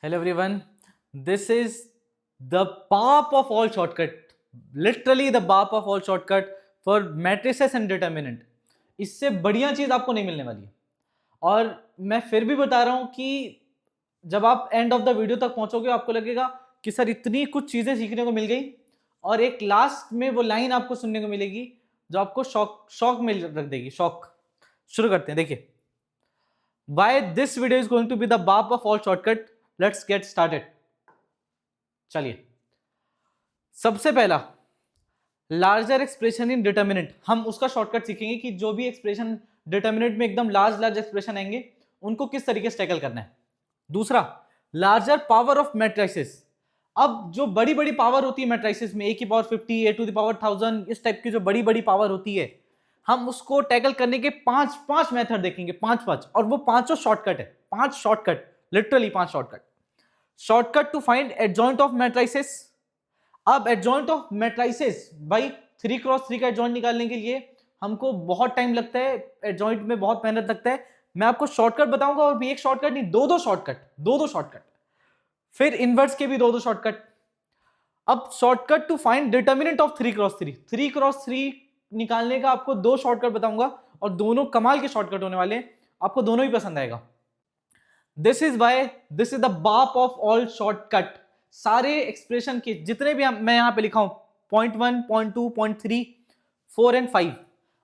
Hello everyone. This is the BAP of all shortcut. Literally the BAP of all shortcut for matrices and determinant. इससे बढ़िया चीज आपको नहीं मिलने वाली है। और मैं फिर भी बता रहा हूं कि जब आप एंड ऑफ द वीडियो तक पहुंचोगे आपको लगेगा कि सर इतनी कुछ चीजें सीखने को मिल गई और एक लास्ट में वो लाइन आपको सुनने को मिलेगी जो आपको शॉक शॉक में रख देगी। शॉक। शुरू करते हैं। देखिए, why this video is going to be the BAP of all shortcut. Let's get started. चलिए, सबसे पहला लार्जर एक्सप्रेशन इन डिटर्मिनेंट, हम उसका शॉर्टकट सीखेंगे कि जो भी एक्सप्रेशन डिटर्मिनेंट में एकदम लार्ज एक्सप्रेशन आएंगे उनको किस तरीके से टैकल करना है। दूसरा, लार्जर पावर ऑफ मैट्रिसेस। अब जो बड़ी बड़ी पावर होती है मैट्रिसेस में, a की power 50, a to the power 1000, इस टाइप की जो बड़ी बड़ी पावर होती है, हम उसको टैकल करने के पांच मेथड देखेंगे। पांच और वो पांचों शॉर्टकट है। पांच शॉर्टकट, लिटरली पांच shortcut. Shortcut to find adjoint of matrices. अब एडजॉइंट ऑफ मैट्रिसेस, भाई 3x3 का एडजॉइंट निकालने के लिए हमको बहुत टाइम लगता है, एडजॉइंट में बहुत मेहनत लगता है। मैं आपको शॉर्टकट बताऊंगा, और भी एक शॉर्टकट नहीं, दो शॉर्टकट। फिर इनवर्स के भी दो शॉर्टकट। अब shortcut to find determinant of 3x3। 3x3 निकालने का आपको दो शॉर्टकट बताऊंगा और दोनों कमाल के शॉर्टकट होने वाले हैं, आपको दोनों ही पसंद आएगा। This is why this is the बाप ऑफ ऑल शॉर्टकट। सारे एक्सप्रेशन के जितने भी मैं यहां पे लिखा हूं, पॉइंट 1, पॉइंट 2, पॉइंट 3, 4 एंड 5,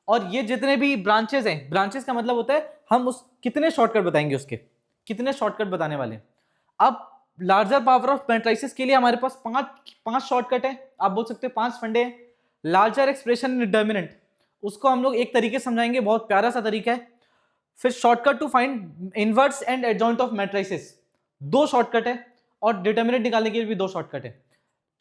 और ये जितने भी ब्रांचेस हैं, ब्रांचेस का मतलब होता है हम उस कितने शॉर्टकट बताएंगे, उसके कितने शॉर्टकट बताने वाले हैं। अब लार्जर पावर ऑफ मैट्रिसेस के लिए हमारे पास पांच शॉर्टकट है, आप बोल सकते हो पांच फंडे हैं। लार्जर एक्सप्रेशन डिटर्मिनेंट, उसको हम लोग एक तरीके से समझाएंगे, बहुत प्यारा सा तरीका है। फिर shortcut to find inverse and adjoint of matrices, दो शॉर्टकट है, और डिटर्मिनेंट निकालने के लिए भी दो शॉर्टकट है।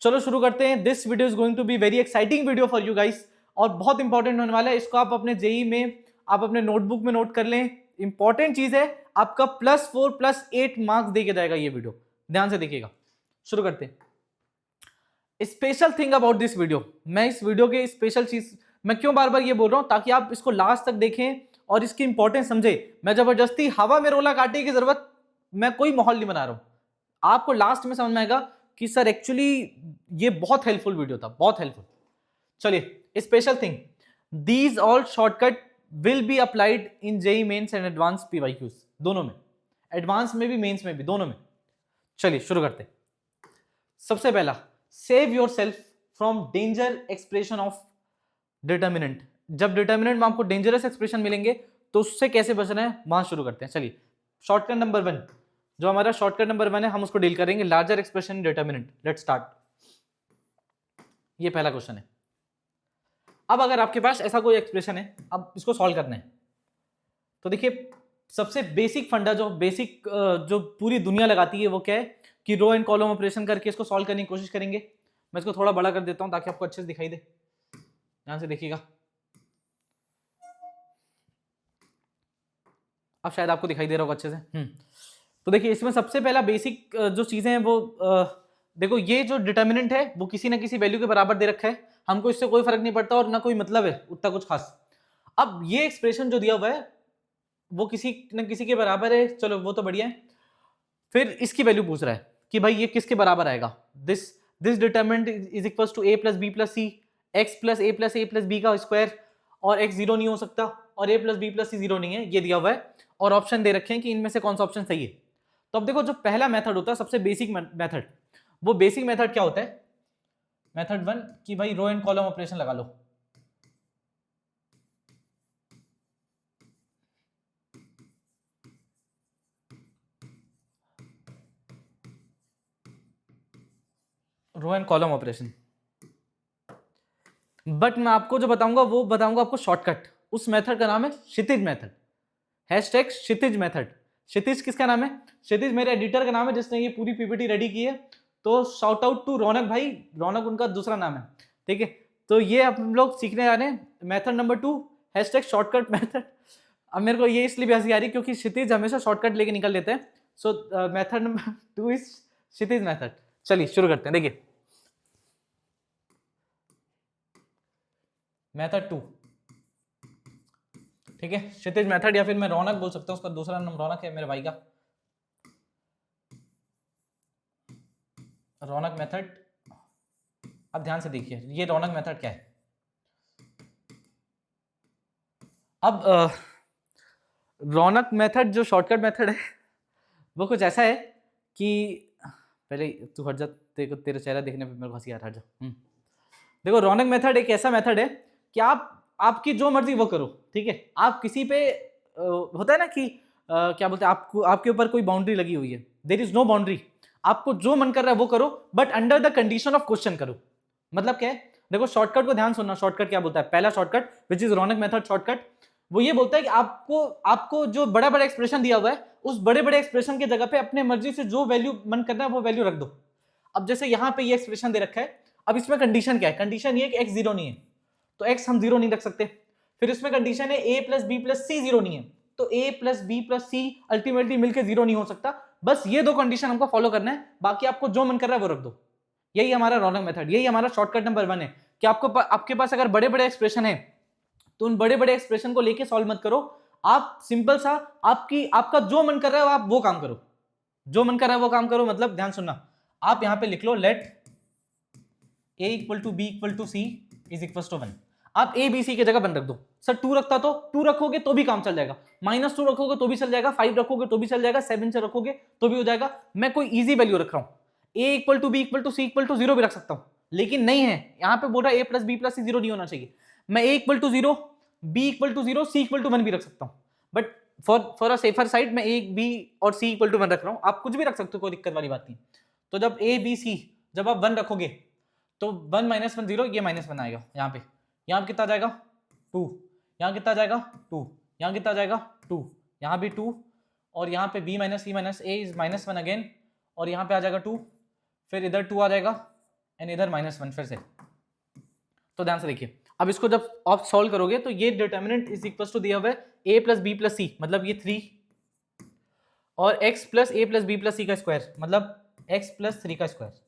चलो शुरू करते हैं। This video is going to be very exciting video for you guys, और बहुत इंपॉर्टेंट होने वाला है। इसको आप अपने जेई में, आप अपने नोटबुक में नोट कर लें। इंपॉर्टेंट चीज है, आपका +4 +8 मार्क्स देके जाएगा ये वीडियो, ध्यान से देखिएगा। शुरू करते हैं। Special thing about this video, मैं इस वीडियो के स्पेशल चीज मैं क्यों बार बार ये बोल रहा हूं, ताकि आप इसको लास्ट तक देखें और इसकी इंपॉर्टेंस समझे। मैं जबरदस्ती हवा में रोला काटने की जरूरत, मैं कोई माहौल नहीं बना रहा हूं। आपको लास्ट में समझ में आएगा कि सर एक्चुअली ये बहुत हेल्पफुल वीडियो था, बहुत हेल्पफुल। चलिए, special thing, these all shortcut will be applied in JEE Mains and advance PYQs, दोनों में, एडवांस में भी मेंस में भी, दोनों में। चलिए शुरू करते हैं। सबसे पहला, save your self from danger expression of determinant. जब डिटर्मिनेंट में आपको डेंजरस एक्सप्रेशन मिलेंगे तो उससे कैसे बचना है, वहां शुरू करते हैं। चलिए, शॉर्टकट नंबर 1, जो हमारा शॉर्टकट नंबर 1 है, हम उसको डील करेंगे, larger expression determinant. Let's start. ये पहला क्वेश्चन है। अब अगर आपके पास ऐसा कोई एक्सप्रेशन है, अब इसको सॉल्व करना है, तो देखिए सबसे बेसिक फंडा, जो बेसिक जो पूरी दुनिया लगाती है, वो क्या है कि रो एंड कॉलम ऑपरेशन करके इसको सॉल्व करने की कोशिश करेंगे। मैं इसको थोड़ा बड़ा कर देता हूं ताकि आपको अच्छे से दिखाई दे, ध्यान से देखिएगा। अब शायद आपको दिखाई दे रहा होगा अच्छे से। तो देखिए, इसमें सबसे पहला बेसिक जो चीजें हैं वो देखो, ये जो डिटर्मिनेंट है वो किसी ना किसी वैल्यू के बराबर दे रखा है, हमको इससे कोई फर्क नहीं पड़ता और ना कोई मतलब है उतना कुछ खास। अब ये एक्सप्रेशन जो दिया हुआ है वो किसी न किसी के बराबर है, चलो वो तो बढ़िया है। फिर इसकी वैल्यू पूछ रहा है कि भाई ये किसके बराबर आएगा। This this determinant is equals to a + b + c, x + a + b का स्क्वायर, और x 0 नहीं हो सकता, और a + b + c 0 नहीं है, ये दिया हुआ है, और ऑप्शन दे रखे हैं कि इनमें से कौन सा ऑप्शन सही है। तो अब देखो, जो पहला मेथड होता है, सबसे बेसिक मेथड, वो बेसिक मेथड क्या होता है, मेथड 1, कि भाई रो एंड कॉलम ऑपरेशन लगा लो। Row and column operation, but मैं आपको जो बताऊंगा वो बताऊंगा आपको शॉर्टकट। उस मेथड का नाम है क्षितिज मेथड, हैशटैग क्षितिज मेथड। क्षितिज किसका नाम है? क्षितिज मेरे एडिटर का नाम है, जिसने ये पूरी पीपीटी रेडी की है। तो शाउट आउट टू रौनक भाई, रौनक उनका दूसरा नाम है, ठीक है। तो ये हम लोग सीखने जा रहे हैं method number 2, hashtag shortcut method. अब मेरे को ये इसलिए भी हंसी आ रही क्योंकि क्षितिज हमेशा शॉर्टकट लेके निकल लेते हैं। सो method number 2 is Kshitij method. चलिए शुरू करते हैं। देखिए, मेथड 2, ठीक है, क्षितिज मेथड, या फिर मैं रौनक बोल सकता हूँ, उसका दूसरा नाम रौनक है मेरे भाई का। रौनक मेथड, अब ध्यान से देखिए ये रौनक मेथड क्या है। अब रौनक मेथड जो शॉर्टकट मेथड है वो कुछ ऐसा है कि पहले तू हट जा, तेरा चेहरा देखने पे मेरे को हंसी आ रहा है, हट जा। देखो रौनक मेथड एक ऐसा मेथड है कि आप आपकी जो मर्जी वो करो, ठीक है। आप किसी पे होता है ना कि क्या बोलते हैं, आपको आपके ऊपर कोई बाउंड्री लगी हुई है, देयर इज नो बाउंड्री, आपको जो मन कर रहा है वो करो, but under the condition of question करो। मतलब क्या है, देखो शॉर्टकट को ध्यान सुनना, शॉर्टकट क्या बोलता है, पहला shortcut which is Raunak method shortcut, वो ये बोलता है कि आपको आपको जो बड़ा बड़ा एक्सप्रेशन दिया हुआ है उस बड़े बड़े एक्सप्रेशन की जगह पे अपने मर्जी से जो वैल्यू मन करना है वो वैल्यू रख दो। अब जैसे यहां पे ये एक्सप्रेशन दे रखा है, अब इसमें कंडीशन क्या है, कंडीशन ये कि x जीरो नहीं है, तो x हम जीरो नहीं रख सकते। फिर इसमें कंडीशन है a plus B plus C zero नहीं है, तो a plus B plus C ultimately मिलकर जीरो नहीं हो सकता। बस ये दो कंडीशन हमको फॉलो करना है, बाकी आपको जो मन कर रहा है वो रख दो। यही हमारा रौनक मेथड, यही हमारा शॉर्टकट नंबर 1 है कि आपके पास अगर बड़े बड़े एक्सप्रेशन है तो उन बड़े बड़े एक्सप्रेशन को लेके सॉल्व मत करो, आप सिंपल सा आपका जो मन कर रहा है आप वो काम करो, जो मन कर रहा है वो काम करो। मतलब ध्यान सुनना, आप यहां पे लिख लो let a equal to B equal to C is equal to 1। आप ए बी सी की जगह 1 रख दो। सर 2 रखता तो 2 रखोगे तो भी काम चल जाएगा, -2 रखोगे तो भी चल जाएगा, 5 रखोगे तो भी चल जाएगा, 7 से रखोगे तो भी हो जाएगा। मैं कोई इजी वैल्यू रख रहा हूं, a equal to B equal to C equal to 0 भी रख सकता हूं, लेकिन नहीं है यहां पे बोल रहा है a plus B plus C 0 नहीं होना चाहिए। मैं a equal to 0, b equal to 0, c equal to 1 भी रख सकता हूं, but for a safer side मैं a b और c इक्वल टू 1 रख रहा हूं। आप कुछ भी रख सकते हो, कोई दिक्कत वाली बात नहीं। तो जब a b c जब आप 1 रखोगे तो 1 - 1 0, ये -1 आएगा यहाँ पे, यहाँ कितना जाएगा 2, यहाँ कितना जाएगा 2, यहाँ कितना जाएगा 2, यहाँ भी 2, और यहाँ पे b minus C minus A is -1 again, और यहाँ पे आ जाएगा 2, फिर इधर 2 आ जाएगा एंड इधर -1 फिर से। तो ध्यान से देखिए, अब इसको जब आप सॉल्व करोगे तो ये डिटर्मिनेंट इज इक्वल टू दिया हुआ है a plus B plus C, मतलब ये 3, और x plus a plus B plus C का स्क्वायर, मतलब x प्लस 3 का स्क्वायर।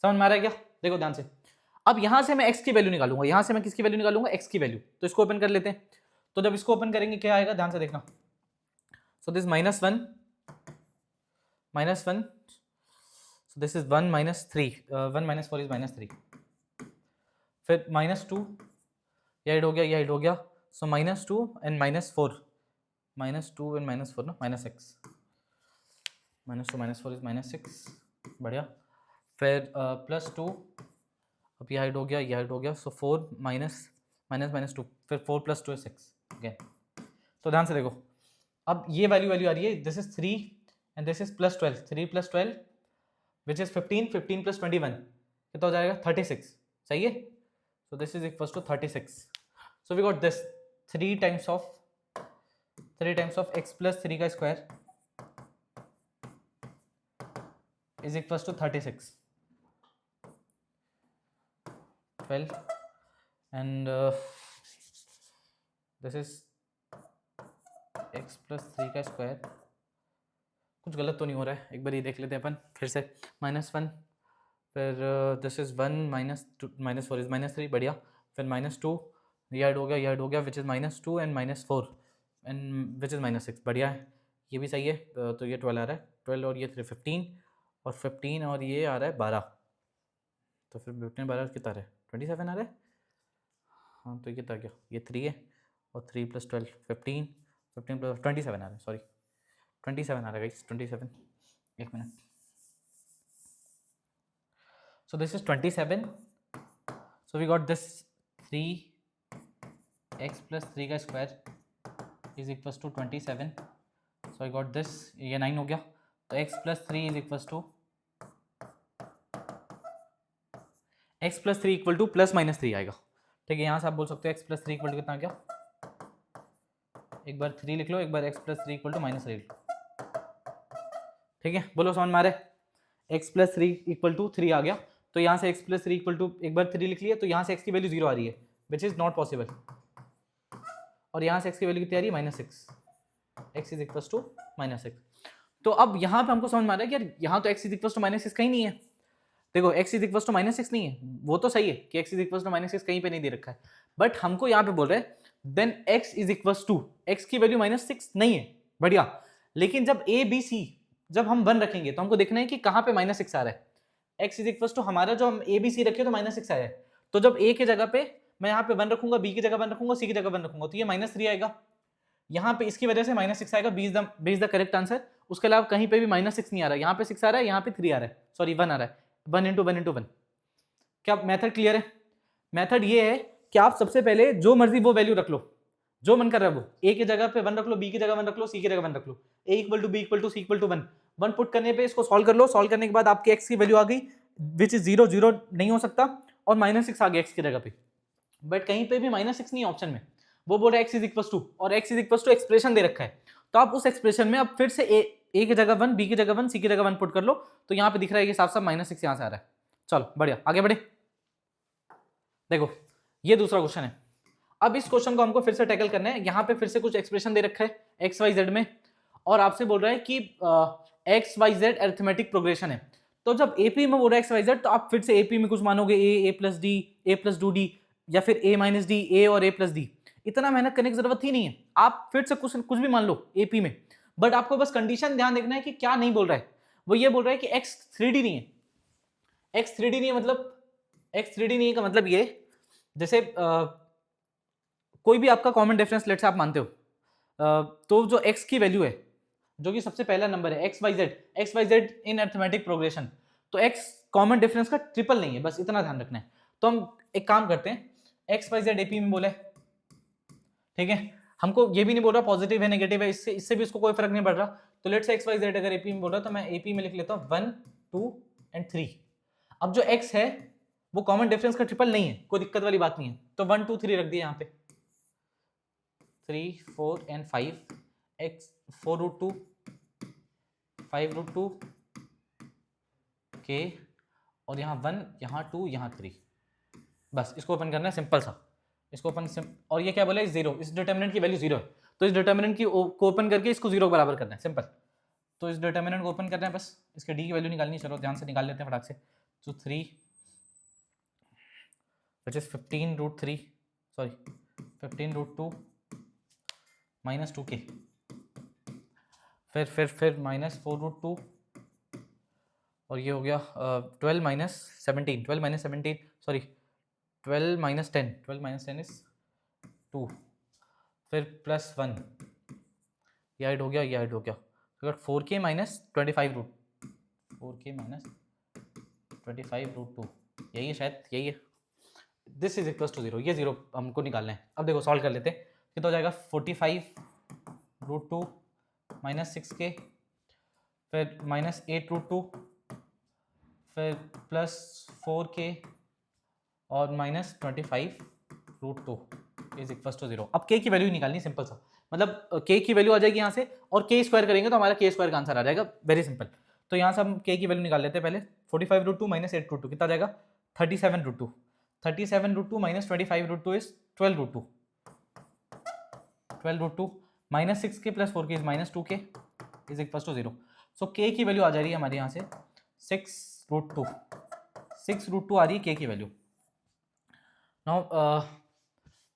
समझ में आ रहा है क्या? देखो ध्यान से, अब यहां से मैं x की वैल्यू निकालूंगा, यहां से मैं किसकी वैल्यू निकालूंगा, x की वैल्यू। तो इसको ओपन कर लेते हैं, तो जब इसको ओपन करेंगे क्या आएगा, ध्यान से देखना। So this -1 -1, so this is 1 - 3, 1 - 4 is -3, फिर -2, ये ऐड हो गया, ये ऐड हो गया, सो -2 एंड -4, -2 एंड -4 ना, -6, -2 -4 इज -6, बढ़िया। फिर +2, अब ये हाइड हो गया, ये हाइड हो गया, सो 4 -2, फिर 4 + 2 is 6 अगेन। तो ध्यान से देखो, अब ये वैल्यू आ रही है, this is 3 and this is +12, 3 + 12 which is 15, 15 + 21 कितना हो जाएगा 36, सही है। So this is equal to 36। So we got this 3 times of x plus 3 का square is equal to 36, 12 and this is x plus 3 का स्क्वायर। कुछ गलत तो नहीं हो रहा है, एक बार ये देख लेते हैं अपन फिर से। -1, फिर दिस इज 1 - 4 इज -3, बढ़िया। फिर -2, ये ऐड हो गया, ये ऐड हो गया, which is -2 and -4 and which is -6, बढ़िया है, ये भी सही है। तो ये 12 आ रहा है, 12 और ये 3 15, और 15 और ये आ रहा है 12, तो फिर 15 12 कितना आ रहा है 27 आ रहा है। हाँ तो ये कितना गया, ये 3 है, और 3 + 12 15, 15 + 27 आ रहा है, सॉरी 27 आ रहा है गाइस, 27, एक minute. So this is 27, so we got this 3x plus 3 का square is equals to 27, so I got this, ये 9 हो गया, तो x plus 3 is equals to x plus 3 equal to +-3 आएगा, ठीक है। यहाँ से आप बोल सकते हो x plus 3 equal to कितना आ गया, एक बार 3 लिख लो, एक बार x plus 3 equal to -3 लिख लो, ठीक है। बोलो समझ में आ रहा है, x plus 3 equal to 3 आ गया, तो यहाँ से x plus 3 equal to एक बार 3 लिख लिया, तो यहाँ से x की वैल्यू 0 आ रही है, विच इज़ नॉट पॉसिबल, और यहाँ से x की वैल्यू कितनी आ रही है -6, x इज इक्वल टू -6। तो अब यहाँ पे हमको समझ में आ रहा है कि यार यहाँ तो x इज इक्वल टू -6 कहीं नहीं है। देखो x इज इक्वल टू -6 नहीं है, वो तो सही है कि x इज इक्वल टू -6 कहीं पे नहीं दे रखा है, बट हमको यहाँ पे बोल रहे हैं then x is equal to, x की वैल्यू -6 नहीं है, बढ़िया। लेकिन जब a b c जब हम 1 रखेंगे तो हमको देखना है कि कहाँ पे -6 आ रहा है। x इज इक्वल टू हमारा जो हम ए बी सी रखे तो -6 आया है, तो जब a की जगह पे मैं यहाँ पे 1 रखूंगा, b की जगह 1 रखूंगा, c की जगह 1 रखूंगा, तो ये -3 आएगा। यहाँ पे इसकी वजह से -6 आएगा, B is the correct answer. उसके अलावा कहीं पे भी -6 नहीं आ रहा है, यहाँ पे 6 आ रहा है, यहाँ पे 3 आ रहा है, सॉरी 1 आ रहा है, 1 इंटू 1 इंटू 1। क्या मेथड क्लियर है? मेथड ये है कि आप सबसे पहले जो मर्जी वो वैल्यू रख लो, जो मन कर रहा है वो, ए की जगह पे 1 रख लो, बी की जगह 1 रख लो, सी की जगह 1 रख लो, A equal to B equal to C equal to 1 put करने पे इसको सॉल्व कर लो। सॉल्व करने के बाद आपकी एक्स की वैल्यू आ गई विच इज 0 0 नहीं हो सकता, और -6 आ गया एक्स की जगह पे। बट कहीं पे भी -6 नहीं ऑप्शन में, वो बोल रहा है एक्स इज इक्वल टू, और X is equal to expression दे रखा है, तो आप उस एक्सप्रेशन में अब फिर से ए की जगह 1, बी की जगह 1, सी की जगह 1 पुट कर लो, तो यहाँ पे दिख रहा है कि साफ साफ -6 यहाँ से आ रहा है। चलो बढ़िया, आगे बढ़े। देखो ये दूसरा क्वेश्चन है। अब इस क्वेश्चन को हमको फिर से टैकल करना है। यहाँ पे फिर से कुछ एक्सप्रेशन दे रखा है एक्स वाई जेड में, और आपसे बोल रहा है कि X Y Z arithmetic progression है। तो जब एपी में बोल रहा है एक्स वाई जेड, तो आप फिर से एपी में कुछ मानोगे ए प्लस डी, ए प्लस 2d, या फिर ए माइनस डी, ए और ए प्लस डी। इतना मेहनत करने की जरूरत ही नहीं है, आप फिर से कुछ भी मान लो एपी में, बट आपको बस कंडीशन ध्यान देखना है कि क्या नहीं बोल रहा है। वो ये बोल रहा है कि एक्स 3D नहीं है। एक्स 3D नहीं है मतलब, एक्स 3D नहीं है का मतलब ये, जैसे कोई भी आपका कॉमन डिफरेंस लेट से आप मानते हो, तो जो x की वैल्यू है, जो कि सबसे पहला नंबर है एक्स वाई जेड इन अरिथमेटिक प्रोग्रेशन, तो x कॉमन डिफरेंस का ट्रिपल नहीं है, बस इतना ध्यान रखना है। तो हम एक काम करते हैं, एक्स वाई जेड एपी में बोले, ठीक है, हमको ये भी नहीं बोल रहा पॉजिटिव है नेगेटिव है, इससे भी इसको कोई फर्क नहीं पड़ रहा। तो लेट से एक्स वाई जेड अगर एपी में बोल रहा तो मैं एपी में लिख लेता हूँ 1 2 एंड 3। अब जो x है वो कॉमन डिफरेंस का ट्रिपल नहीं है, कोई दिक्कत वाली बात नहीं है, तो 1 2 3 रख दिया यहाँ पे, 3 4 एंड 5, x 4 रूट 2 5 रूट 2 के, और यहाँ 1 यहाँ 2 यहाँ 3, बस इसको ओपन करना है, सिंपल सा इसको ओपन। और ये क्या बोला है 0, इस डिटर्मिनेंट की वैल्यू 0 है, तो इस डिटर्मिनेंट की को ओपन करके इसको 0 बराबर करना है, सिंपल। तो इस डिटर्मिनेंट को ओपन करना है, बस इसके डी की वैल्यू निकालनी है। चलो ध्यान से निकाल लेते हैं फटाक से। तो 3 which is 15 root 3, sorry 15 root 2 minus 2k, फिर माइनस 4 रूट 2, और ये हो गया 12 माइनस 17 सॉरी 12 माइनस 10 इज 2, फिर प्लस 1, ये ऐड हो गया, ये ऐड हो गया, फिर 4k minus 25 root 4k minus 25 root 2, यही है शायद, यही है। दिस इज इक्वल टू 0, ये 0 हमको निकालना है। अब देखो सॉल्व कर लेते हैं, कितना हो जाएगा 45 रूट 2 माइनस 6k, फिर माइनस 8 रूट 2, फिर प्लस 4k और minus 25 root 2 is equal to 0। अब k की वैल्यू निकालनी, सिंपल सा, मतलब k की वैल्यू आ जाएगी यहाँ से, और k स्क्वायर करेंगे तो हमारा k स्क्वायर का आंसर आ जाएगा, वेरी सिंपल। तो यहाँ से हम k की वैल्यू निकाल लेते हैं पहले। 45 रूट 2 माइनस 8 रूट 2 कितना जाएगा 37 root 2, 37 root 2 minus 25 root 2 is 12 root 2, 12 root 2 minus 6k plus 4k is minus 2k is equal to 0। So k की वैल्यू आ जा रही है हमारे यहाँ से 6 रूट 2 आ रही है k की value. Now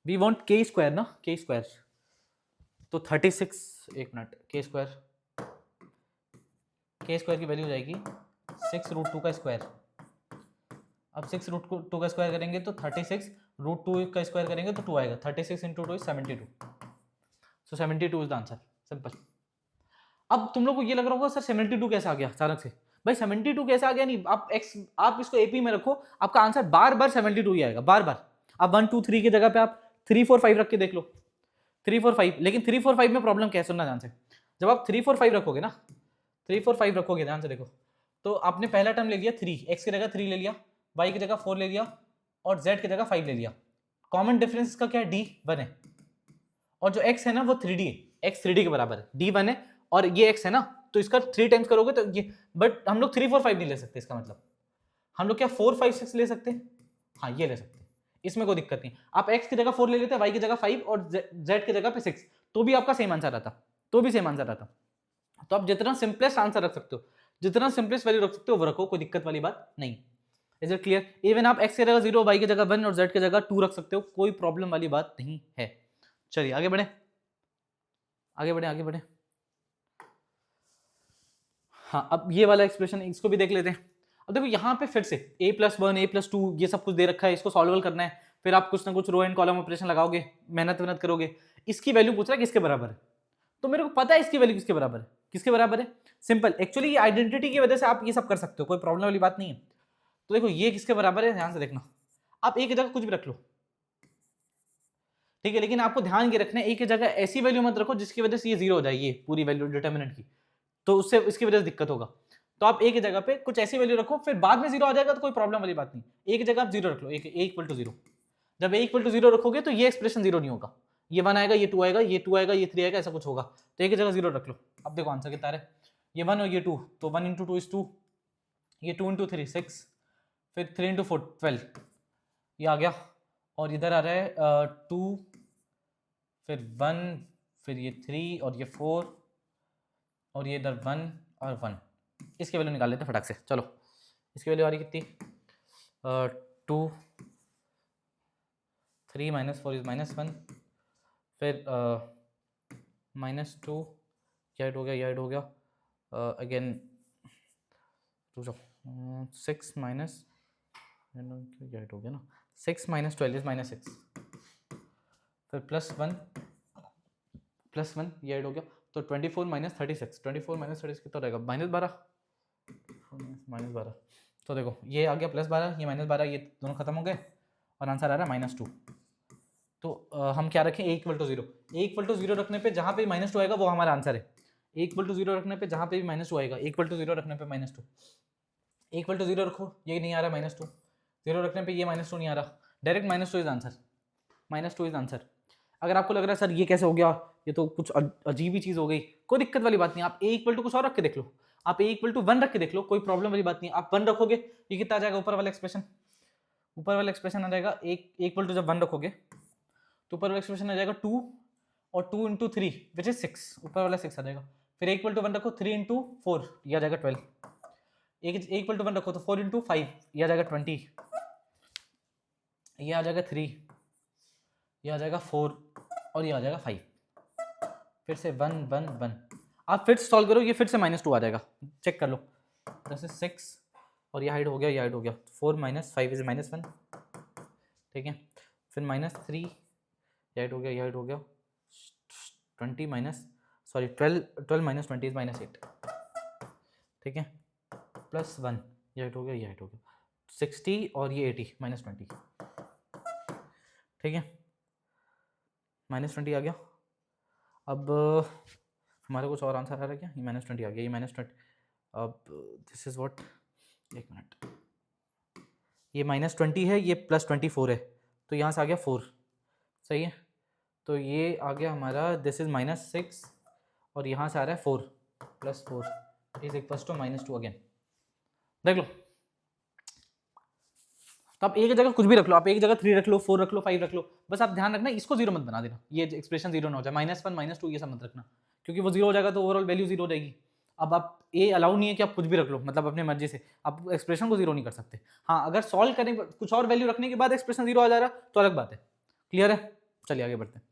we want k square ना, k स्क्वायर, तो 36, एक मिनट, k स्क्वायर की वैल्यू हो जाएगी 6 रूट 2 का स्क्वायर। अब 6 रूट 2 का स्क्वायर करेंगे तो 36, रूट 2 का स्क्वायर करेंगे तो 2 आएगा, 36 into 2 is 72, so 72 is the answer, simple. अब तुम लोग को ये लग रहा होगा सर 72 कैसे आ गया अचानक से, भाई 72 कैसे आ गया, नहीं आप इसको एपी में रखो, आपका आंसर बार बार 72 ही आएगा, बार बार। आप 1 2 3 की जगह पे आप 3 4 5 रख के देख लो, 3 4 5, लेकिन 3 4 5 में प्रॉब्लम क्या है, सुनना ध्यान से। जब आप 3 4 5 रखोगे ना, 3 4 5 रखोगे, ध्यान से देखो, तो आपने पहला टर्म ले लिया 3, x की जगह 3 ले लिया, y की जगह 4 ले लिया, और z की जगह 5 ले लिया। कॉमन डिफरेंस का क्या है, d 1 है, और जो x है ना वो 3d है, x 3d के बराबर है, d 1 है, और ये x है ना, तो इसका 3 टाइम्स करोगे तो ये, बट हम लोग 3 4 5 नहीं ले सकते, इसका मतलब हम लोग क्या 4 5 6 ले सकते हैं, हाँ ये ले सकते हैं, इसमें कोई दिक्कत नहीं। आप x की जगह 4 ले लेते, y की जगह 5 और z की जगह पे 6, तो भी आपका सेम आंसर आता, तो भी सेम आंसर आता। तो आप जितना सिंपलेस्ट आंसर रख सकते हो, जितना सिंपलेस्ट वैल्यू रख सकते हो वो रखो, कोई दिक्कत वाली बात नहीं। Is it clear? इवन आप x की जगह 0, y की जगह 1 और z की जगह 2 रख सकते हो, कोई प्रॉब्लम वाली बात नहीं है। चलिए आगे बढ़े, आगे बढ़े, आगे बढ़े। हाँ, अब ये वाला एक्सप्रेशन इसको भी देख लेते हैं। अब देखो यहाँ पे फिर से a+1 a+2 ये सब कुछ दे रखा है, इसको सॉल्व करना है, फिर आप कुछ ना कुछ रो एंड कॉलम ऑपरेशन लगाओगे, मेहनत करोगे। इसकी वैल्यू पूछ रहा है किसके बराबर है, तो मेरे को पता है इसकी वैल्यू किसके बराबर है। किसके बराबर है? सिंपल, एक्चुअली ये आइडेंटिटी की वजह से आप ये सब कर सकते हो, कोई प्रॉब्लम वाली बात नहीं है। तो देखो ये किसके बराबर है, ध्यान से देखना। आप एक जगह कुछ भी रख लो, ठीक है, लेकिन आपको ध्यान ये रखना है एक जगह ऐसी वैल्यू मत रखो जिसकी वजह से ये जीरो हो जाए, ये पूरी वैल्यू डिटर्मिनेंट की, तो उससे इसकी वजह से दिक्कत होगा। तो आप एक जगह पे कुछ ऐसी वैल्यू रखो, फिर बाद में जीरो आ जाएगा तो कोई प्रॉब्लम वाली बात नहीं। एक जगह आप जीरो रख लो, एक इक्वल टू जीरो। जब ए इक्वल टू जीरो रखोगे तो ये एक्सप्रेशन जीरो नहीं होगा, ये 1 आएगा, ये 2 आएगा, ये 2 आएगा, ये 3 आएगा, ऐसा कुछ होगा। तो एक जगह जीरो रख लो। अब देखो आंसर कितना है, ये 1 और ये 2, तो 1 इंटू 2 इज 2, ये 2 इंटू 3 6, फिर 3 इंटू 4 12, ये आ गया। और इधर आ रहा है 2, फिर 1, फिर ये 3 और ये 4, और ये इधर 1 और 1। इसकी वैल्यू निकाल लेते हैं फटाक से, चलो। इसकी वैल्यू आ रही कितनी, 2, 3 माइनस 4 इज -1, फिर -2, ये ऐड हो गया, ये ऐड हो गया, अगेन 6 माइनस, ये ऐड हो गया ना, 6 माइनस 12 इज -6, फिर +1 ये ऐड हो गया, तो 24 माइनस 36, 24 माइनस 36 कितना रहेगा, -12, -12। तो देखो ये आ गया +12, ये -12, ये दोनों खत्म हो गए और आंसर आ रहा है -2। तो हम क्या रखें, a equal to zero. a equal to zero रखने पे जहाँ पे -2 आएगा वो हमारा आंसर है। a इक्वल टू जीरो रखने पे जहाँ पे भी -2 आएगा, a इक्वल टू जीरो रखने पे -2, a इक्वल टू जीरो रखो, ये नहीं आ रहा -2, जीरो रखने पे ये -2 नहीं आ रहा, direct -2 is answer, -2 is answer. अगर आपको लग रहा है सर ये कैसे हो गया, ये तो कुछ अजीब ही चीज़ हो गई, कोई दिक्कत वाली बात नहीं, आप a इक्वल टू कुछ और रख के देख लो, आप a इक्वल टू 1 रख के देख लो, कोई प्रॉब्लम वाली बात नहीं। आप 1 रखोगे ये कितना आ जाएगा, ऊपर वाला एक्सप्रेशन, ऊपर वाला एक्सप्रेशन आ जाएगा, एक इक्वल टू जब 1 रखोगे तो ऊपर वाला एक्सप्रेशन आ जाएगा 2, और 2 इंटू 3 विच इज 6, ऊपर वाला 6 आ जाएगा। फिर इक्वल टू 1 रखो, 3 इंटू 4 ये आ जाएगा 12, एक इक्वल टू 1 रखो तो 4 इंटू 5 ये आ जाएगा 20, ये आ जाएगा 3, ये आ जाएगा 4, और ये आ जाएगा 5, फिर से 1 1 1। आप फिर सॉल्व करो, ये फिर से -2 आ जाएगा, चेक कर लो, जैसे 6 और ये हाइड हो गया, ये हाइड हो गया, 4 माइनस 5 इज -1, ठीक है, फिर -3 ये हाइड हो गया, ये हाइड हो गया, 20 माइनस, सॉरी 12 माइनस 20 इज -8, ठीक है, +1 ये हाइड हो गया, ये हाइड हो गया, 60 और ये 80 -20, ठीक है, -20 आ गया। अब हमारा कुछ और आंसर आ रहा है क्या, ये -20 आ गया, ये -20, अब दिस इज व्हाट, एक मिनट, ये -20 है, ये +24 है, तो यहाँ से आ गया 4, सही है, तो ये आ गया हमारा, दिस इज -6, और यहाँ से आ रहा है 4 + 4 इज इक्वल टू -2 अगेन, देख लो। तो आप एक जगह कुछ भी रख लो, आप एक जगह 3 रख लो, 4 रख लो, 5 रख लो, बस आप ध्यान रखना इसको जीरो मत बना देना, ये एक्सप्रेशन जीरो ना हो जाए, -1 -2 ये सब मत रखना, क्योंकि वो जीरो हो जाएगा तो ओवरऑल वैल्यू जीरो हो जाएगी। अब आप ये अलाउ नहीं है कि आप कुछ भी रख लो, मतलब अपने मर्जी से आप एक्सप्रेशन को जीरो नहीं कर सकते। हाँ, अगर सॉल्व करने कुछ और वैल्यू रखने के बाद एक्सप्रेशन जीरो आ जा रहा तो अलग बात है। क्लियर है, चलिए आगे बढ़ते हैं।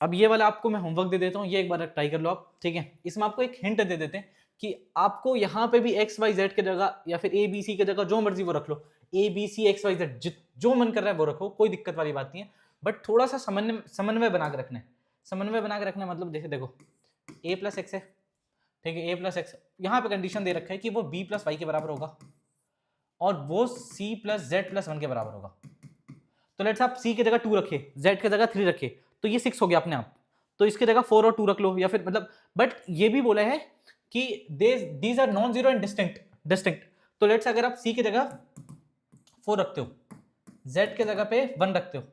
अब ये वाला आपको मैं होमवर्क दे देता हूँ, ये एक बार ट्राई कर लो आप, ठीक है। इसमें आपको एक हिंट दे देते हैं कि आपको यहाँ पे भी एक्स वाई जेड की जगह या फिर ए बी सी की जगह जो मर्जी वो रख लो, A B C X Y Z जो मन कर रहा है वो रखो, कोई दिक्कत वाली बात नहीं है, बट थोड़ा सा समन्वय बना के रखना है। समन्वय बना के रखना मतलब जैसे देखो a प्लस एक्स है, ठीक है, a प्लस एक्स, यहाँ पे कंडीशन दे रखा है कि वो b प्लस वाई के बराबर होगा और वो c प्लस जेड प्लस 1 के बराबर होगा। तो लेट्स आप c की जगह 2 रखे, z की जगह 3 रखे, तो ये 6 हो गया अपने आप, तो इसकी जगह 4 और 2 रख लो, या फिर मतलब, बट ये भी बोला है कि these are non zero and distinct. तो लेट्स अगर आप c की जगह 4 रखते हो, z की जगह पे 1 रखते हो,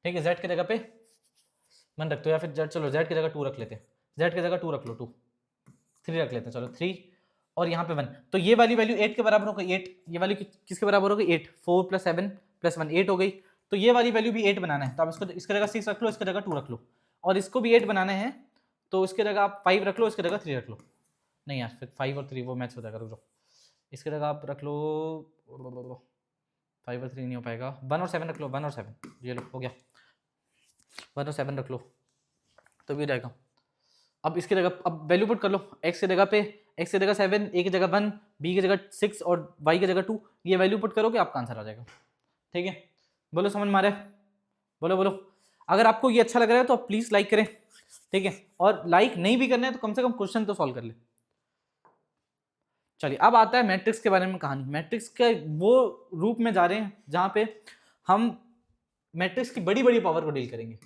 ठीक है, z की जगह पे 1 रखते हो, या फिर चलो z की जगह 2 रख लेते हैं, z की जगह 2 रख लो, 2 3 रख लेते हैं, चलो 3 और यहाँ पे 1, तो ये वाली वैल्यू 8 के बराबर हो गई, 8 ये वाली किसके बराबर हो गई, 8, 4 + 7 + 1 8 हो गई, तो ये वाली वैल्यू भी 8 बनाना है, तो आप इसको इसकी जगह 6 रख लो, इसकी जगह 2 रख लो, और इसको भी 8 बनाना है, तो इसकी जगह आप 5 रख लो, इसकी जगह 3 रख लो, नहीं यार फिर 5 और 3 वो मैच हो जाएगा, रुक जाओ, इसकी जगह आप रख लो 5 और 3 नहीं हो पाएगा, 1 और 7 रख लो, 1 और 7 ये लो हो गया, 1 और 7 रख लो तो भी रहेगा, अब इसकी जगह अब वैल्यू पुट कर लो, x की जगह पे x की जगह 7, a की जगह 1, b की जगह 6 और y की जगह 2, ये वैल्यू पुट करोगे आपका आंसर आ जाएगा। ठीक है, बोलो समझ में आ रहा है? बोलो बोलो। अगर आपको ये अच्छा लग रहा है तो प्लीज लाइक करें, ठीक है, और लाइक नहीं भी करना है तो कम से कम क्वेश्चन तो सॉल्व कर ले। चलिए अब आता है मैट्रिक्स के बारे में कहानी। मैट्रिक्स के वो रूप में जा रहे हैं जहां पे हम मैट्रिक्स की बड़ी बड़ी पावर को डील करेंगे।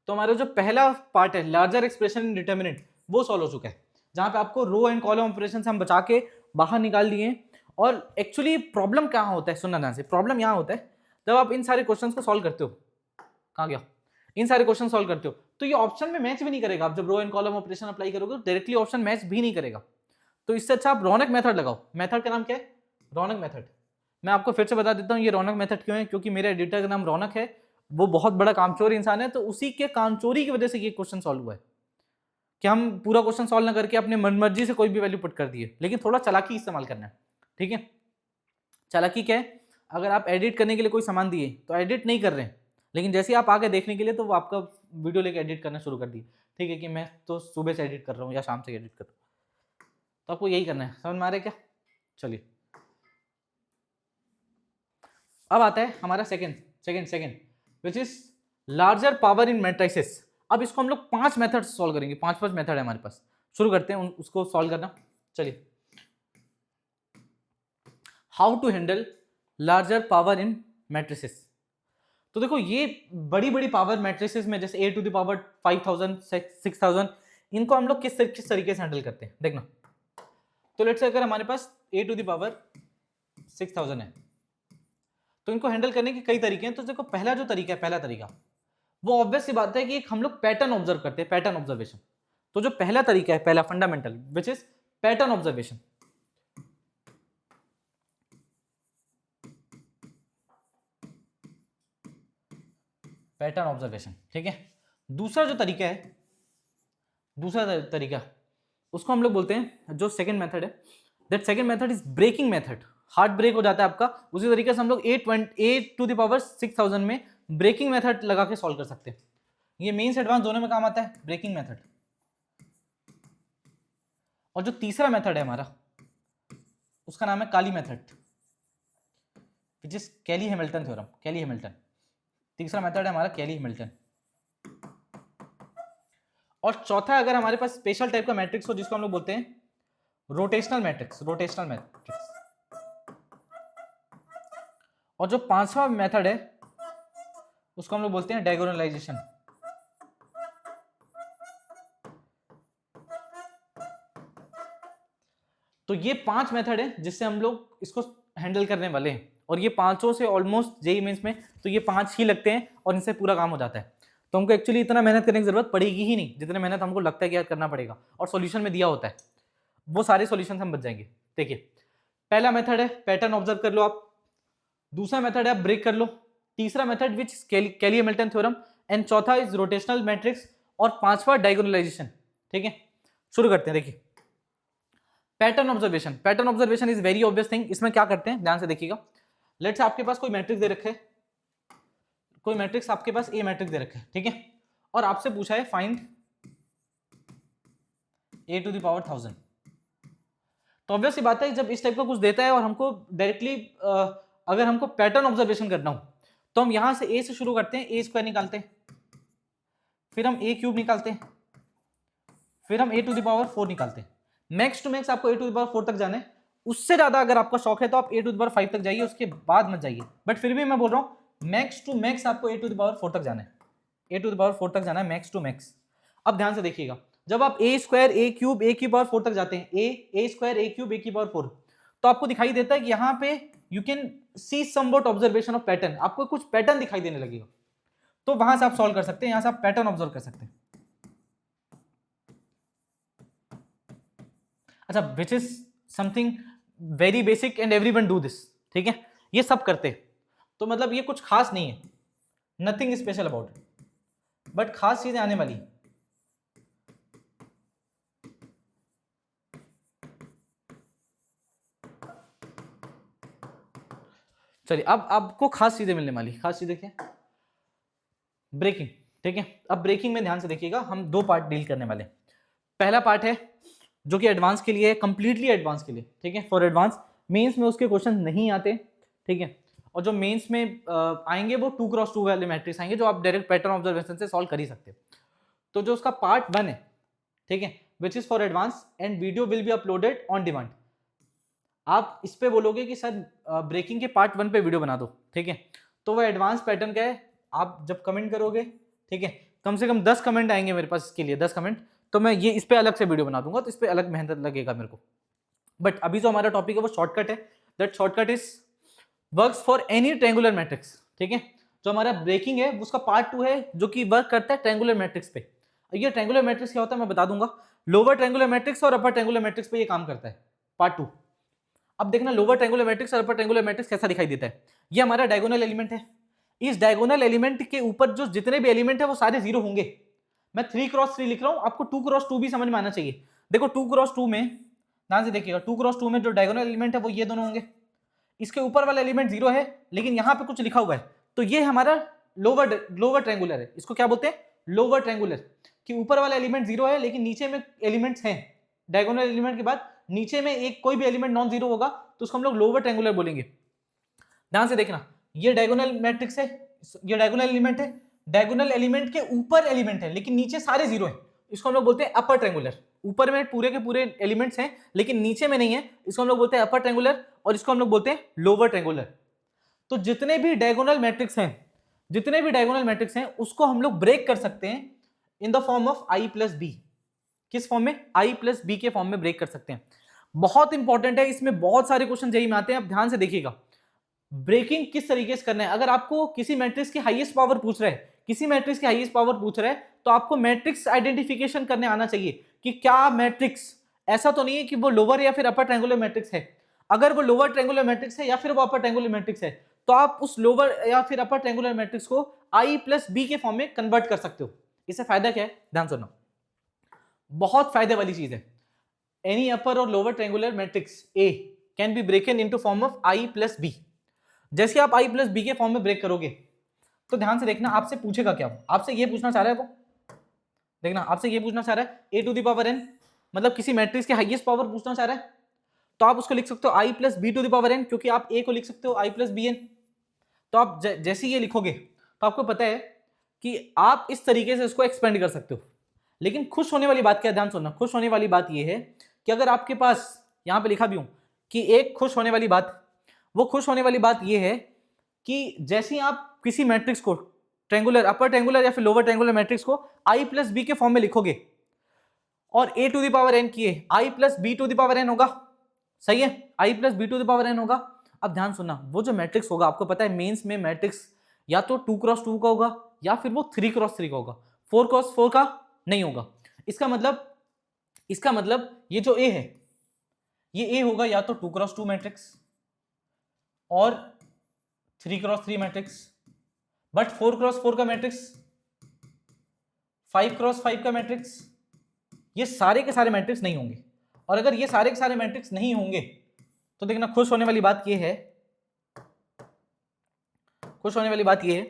तो हमारा जो पहला पार्ट है लार्जर एक्सप्रेशन इन डिटर्मिनेंट, वो सॉल्व हो चुका है, जहां पे आपको रो एंड कॉलम ऑपरेशन से हम बचा के बाहर निकाल दिए। और एक्चुअली प्रॉब्लम क्या होता है, सुनना ध्यान से, प्रॉब्लम यहाँ होता है जब आप इन सारे क्वेश्चन को सॉल्व करते हो, कहाँ गया, इन सारे क्वेश्चन सॉल्व करते हो तो ये ऑप्शन में मैच भी नहीं करेगा। आप जब row and column operation apply करोगे तो डायरेक्टली ऑप्शन मैच भी नहीं करेगा। तो इससे अच्छा आप रौनक मेथड लगाओ। मेथड का नाम क्या है? रौनक मेथड। मैं आपको फिर से बता देता हूँ ये रौनक मेथड क्यों है, क्योंकि मेरे एडिटर का नाम रौनक है, वो बहुत बड़ा कामचोर इंसान है, तो उसी के कामचोरी की वजह से ये क्वेश्चन सॉल्व हुआ है कि हम पूरा क्वेश्चन सॉल्व ना करके अपने मनमर्जी से कोई भी वैल्यू पुट कर दिए, लेकिन थोड़ा चालाकी इस्तेमाल करना है। ठीक है, चालाकी क्या है, अगर आप एडिट करने के लिए कोई सामान दिए तो एडिट नहीं कर रहे हैं, लेकिन जैसे आप आगे देखने के लिए तो वो आपका वीडियो लेके एडिट करना शुरू कर दिए। ठीक है, कि मैं तो सुबह से एडिट कर रहा हूँ या शाम से एडिट कर रहा हूँ, तो आपको यही करना है। समझ में आ रहा है क्या? चलिए अब आता है हमारा second which is larger power in matrices. अब इसको हम लोग 5 मेथड सॉल्व करेंगे, 5 मेथड है हमारे पास। शुरू करते हैं उसको सॉल्व करना। चलिए, how to handle larger power in matrices. तो देखो ये बड़ी बड़ी पावर मैट्रिसेस में जैसे a टू द पावर 5000 6000, इनको हम लोग किस तरीके से हैंडल करते हैं देखना। तो लेट्स से अगर हमारे पास a टू द पावर 6000 है तो इनको हैंडल करने के कई तरीके हैं। तो देखो पहला जो तरीका है, पहला तरीका वो ऑब्वियस सी बात है कि हम लोग पैटर्न ऑब्जर्व करते हैं, पैटर्न ऑब्जर्वेशन। तो जो पहला तरीका है, पहला fundamental which is pattern observation. Pattern observation, ठीक है। दूसरा जो तरीका है, दूसरा तरीका उसको हम लोग बोलते हैं, जो सेकंड मेथड है, that second method is breaking method. Hard break हो जाता है आपका, उसी तरीके से हम लोग a टू द पावर 6000 में ब्रेकिंग मेथड लगा के सॉल्व कर सकते हैं। ये मेंस एडवांस दोनों में काम आता है, ब्रेकिंग मेथड। और जो तीसरा मेथड है हमारा, उसका नाम है Cayley method, which is Cayley Hamilton theorem, Cayley Hamilton. तीसरा मेथड है हमारा कैली हैमिल्टन। और चौथा अगर हमारे पास स्पेशल टाइप का मैट्रिक्स हो जिसको हम लोग बोलते हैं रोटेशनल मैट्रिक्स, रोटेशनल मैट्रिक्स। और जो पांचवा मेथड है उसको हम लोग बोलते हैं डायगोनलाइजेशन। तो ये 5 मेथड है जिससे हम लोग इसको हैंडल करने वाले हैं, और ये पांचों से ऑलमोस्ट जेईई मेंस में तो ये 5 ही लगते हैं और इनसे पूरा काम हो जाता है। तो हमको एक्चुअली इतना मेहनत करने की जरूरत पड़ेगी ही नहीं जितने मेहनत हमको लगता है कि यार करना पड़ेगा, और सॉल्यूशन में दिया होता है, वो सारे सॉल्यूशन हम बच जाएंगे। देखिए पहला मेथड है पैटर्न ऑब्जर्व कर लो आप, दूसरा मेथड है आप ब्रेक कर लो, तीसरा method which Cayley Hamilton theorem, and चौथा इज रोटेशनल मैट्रिक्स, और पांचवा डायगोनलाइजेशन। ठीक है, शुरू करते हैं। देखिए pattern observation, pattern observation is very obvious thing. इसमें क्या करते हैं ध्यान से देखिएगा। लेट्स आपके पास कोई मैट्रिक्स दे रखे है, कोई मैट्रिक्स आपके पास ए मैट्रिक्स दे रखा है, ठीक है, और आपसे पूछा है find A to the power 1000। तो ऑब्वियस सी बात है जब इस टाइप का कुछ देता है और हमको डायरेक्टली अगर हमको पैटर्न ऑब्जर्वेशन करना हो तो हम यहां से ए से शुरू करते हैं, ए स्क्वायर निकालते हैं, फिर हम ए क्यूब निकालते हैं, फिर हम ए टू द पावर 4 निकालते हैं। मैक्स टू मैक्स आपको ए टू द पावर 4 तक जाना है। उससे ज्यादा अगर आपका शौक है तो आप ए टू द पावर 5 तक जाइए, उसके बाद मत जाइए, बट फिर भी मैं बोल रहा हूं मैक्स टू मैक्स आपको ए टू द पावर 4 तक जाना है, ए टू द पावर 4 तक जाना है मैक्स टू मैक्स। अब ध्यान से देखिएगा, जब आप ए स्क्वायर ए क्यूब ए की पावर 4 तक जाते हैं, ए स्क्वायर ए क्यूब ए की पावर 4, तो आपको दिखाई देता है कि यहाँ पे you can see somewhat observation of pattern, आपको कुछ पैटर्न दिखाई देने लगेगा, तो वहां से आप सॉल्व कर सकते हैं, यहां से आप पैटर्न ऑब्जर्व कर सकते हैं। अच्छा, which is something very basic and everyone do this, ठीक है, ये सब करते हैं, तो मतलब ये कुछ खास नहीं है, nothing special about it, but खास चीजें आने वाली। चलिए अब आपको खास चीजें मिलने वाली, खास चीजें क्या, ब्रेकिंग, ठीक है। अब ब्रेकिंग में ध्यान से देखिएगा, हम दो पार्ट डील करने वाले। पहला पार्ट है जो कि एडवांस के लिए है, कंप्लीटली एडवांस के लिए, ठीक है, फॉर एडवांस। मेंस में उसके क्वेश्चन नहीं आते, ठीक है, और जो मेंस में आएंगे वो 2x2 वाले मैट्रिक्स आएंगे जो आप डायरेक्ट पैटर्न ऑब्जर्वेशन से सॉल्व कर ही सकते हो। तो जो उसका पार्ट 1 है, ठीक है, which is for advance and video will be uploaded on demand. आप इस पे बोलोगे कि सर ब्रेकिंग के पार्ट 1 पे वीडियो बना दो, ठीक है, तो वो एडवांस पैटर्न क्या है, आप जब कमेंट करोगे, ठीक है, कम से कम 10 कमेंट आएंगे मेरे पास इसके लिए, 10 कमेंट, तो मैं ये इस पे अलग से वीडियो बना दूंगा, तो इस पे अलग मेहनत लगेगा मेरे को। बट अभी जो हमारा टॉपिक है वो शॉर्टकट है, that shortcut is works for any triangular matrix, ठीक है। जो हमारा ब्रेकिंग है उसका पार्ट 2 है जो कि वर्क करता है ट्रायंगुलर मैट्रिक्स पे। ये ट्रायंगुलर मैट्रिक्स क्या होता है मैं बता दूंगा, लोअर ट्रायंगुलर मैट्रिक्स और अपर ट्रायंगुलर मैट्रिक्स पे ये काम करता है, पार्ट 2। अब देखना लोअर ट्रायंगुलर मैट्रिक्स और अपर ट्रायंगुलर मैट्रिक्स कैसा दिखाई देता है। ये हमारा डायगोनल एलिमेंट है, इस डायगोनल एलिमेंट के ऊपर जो जितने भी एलिमेंट है वो सारे जीरो होंगे। मैं 3x3 लिख रहा हूं, आपको 2x2 भी समझ में आना चाहिए। देखो 2x2 में, ध्यान से देखिएगा, 2x2 में जो डायगोनल एलिमेंट है वो ये दोनों होंगे, इसके ऊपर वाला एलिमेंट जीरो है लेकिन यहां पे कुछ लिखा हुआ है, तो ये हमारा लोअर ट्रायंगुलर है। इसको क्या बोलते हैं, लोअर ट्रायंगुलर, कि ऊपर वाला एलिमेंट जीरो है लेकिन नीचे में एलिमेंट्स हैं, डायगोनल एलिमेंट के बाद नीचे में एक कोई भी एलिमेंट नॉन जीरो होगा तो उसको हम लोग लोअर ट्रायंगुलर बोलेंगे। ध्यान से देखना, ये डायगोनल मैट्रिक्स है, ये डायगोनल एलिमेंट है, डायगोनल एलिमेंट के ऊपर एलिमेंट है लेकिन नीचे सारे जीरो है, इसको हम लोग बोलते हैं अपर ट्रायंगुलर। ऊपर में पूरे के पूरे एलिमेंट्स हैं लेकिन नीचे में नहीं है, इसको हम लोग बोलते हैं अपर ट्रायंगुलर, और इसको हम लोग बोलते हैं लोअर ट्रायंगुलर। तो जितने भी डायगोनल मैट्रिक्स हैं, जितने भी डायगोनल मैट्रिक्स हैं उसको हम लोग ब्रेक कर सकते हैं in the form of I plus B. किस फॉर्म में, आई प्लस बी के फॉर्म में ब्रेक कर सकते हैं। बहुत इंपॉर्टेंट है, इसमें बहुत सारे क्वेश्चन जेईई में आते हैं, आप ध्यान से देखिएगा। ब्रेकिंग किस तरीके से करना है, अगर आपको किसी मैट्रिक्स की हाईएस्ट पावर पूछ रहा है, किसी मैट्रिक्स की हाईएस्ट पावर पूछ रहा है, तो आपको मैट्रिक्स आइडेंटिफिकेशन करने आना चाहिए कि क्या मैट्रिक्स, ऐसा तो नहीं है कि वो लोअर या फिर अपर ट्रायंगुलर मैट्रिक्स है। अगर वो लोअर ट्रायंगुलर मैट्रिक्स है या फिर वो अपर ट्रायंगुलर मैट्रिक्स है, तो आप उस लोअर या फिर अपर ट्रायंगुलर मैट्रिक्स को आई प्लस बी के फॉर्म में कन्वर्ट कर सकते हो। इससे फायदा क्या है, ध्यान सुनना, बहुत फायदे वाली चीज है। एनी अपर और lower triangular matrix A can be broken into form of I plus B. जैसे आप आई प्लस बी के फॉर्म में ब्रेक करोगे तो ध्यान से देखना, आपसे पूछेगा क्या, आपसे ये पूछना चाह रहा है वो, देखना आपसे ये पूछना चाह रहा है ए टू द पावर एन, मतलब किसी मैट्रिक्स के हाईएस्ट पावर पूछना चाह रहा है, तो आप उसको लिख सकते हो I plus B to the power N, क्योंकि आप ए को लिख सकते हो आई प्लस बी एन। तो आप जैसे ये लिखोगे तो आपको पता है कि आप इस तरीके से इसको एक्सपेंड कर सकते हो। लेकिन खुश होने वाली बात क्या है, ध्यान सुनना, खुश होने वाली बात यह है कि अगर आपके पास, यहां पे लिखा भी हूं कि एक खुश होने वाली बात, वो खुश होने वाली बात यह है कि जैसे आप किसी मैट्रिक्स को ट्रायंगुलर, अपर ट्रायंगुलर या फिर लोअर ट्रायंगुलर मैट्रिक्स को आई प्लस बी के फॉर्म में लिखोगे और A to the power N किए, I plus B to the power N होगा, सही है, I plus B to the power N होगा। अब ध्यान सुनना, वो जो मैट्रिक्स होगा, आपको पता है मेंस में मैट्रिक्स या तो 2x2 का होगा या फिर वो 3x3 का होगा, 4x4 का नहीं होगा। इसका मतलब ये जो ए है, ये ए होगा या तो 2x2 मैट्रिक्स और 3x3 मैट्रिक्स, बट 4x4 का मैट्रिक्स, 5x5 का मैट्रिक्स, ये सारे के सारे मैट्रिक्स नहीं होंगे। और अगर ये सारे के सारे मैट्रिक्स नहीं होंगे तो देखना, खुश होने वाली बात ये है, खुश होने वाली बात ये है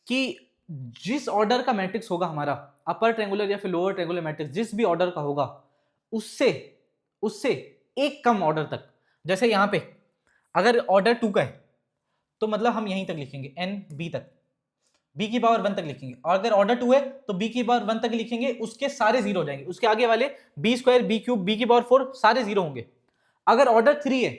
कि जिस ऑर्डर का मैट्रिक्स होगा हमारा, अपर ट्रायंगुलर या फिर लोअर ट्रायंगुलर मैट्रिक्स, जिस भी ऑर्डर का होगा उससे एक कम ऑर्डर तक, जैसे यहां पे अगर ऑर्डर 2 का है तो मतलब हम यहीं तक लिखेंगे एन बी तक, बी की पावर 1 तक लिखेंगे, और अगर ऑर्डर 2 है तो बी की पावर 1 तक लिखेंगे, उसके सारे जीरो हो जाएंगे, उसके आगे वाले B square, B cube, B की पावर 4 सारे जीरो होंगे। अगर ऑर्डर 3 है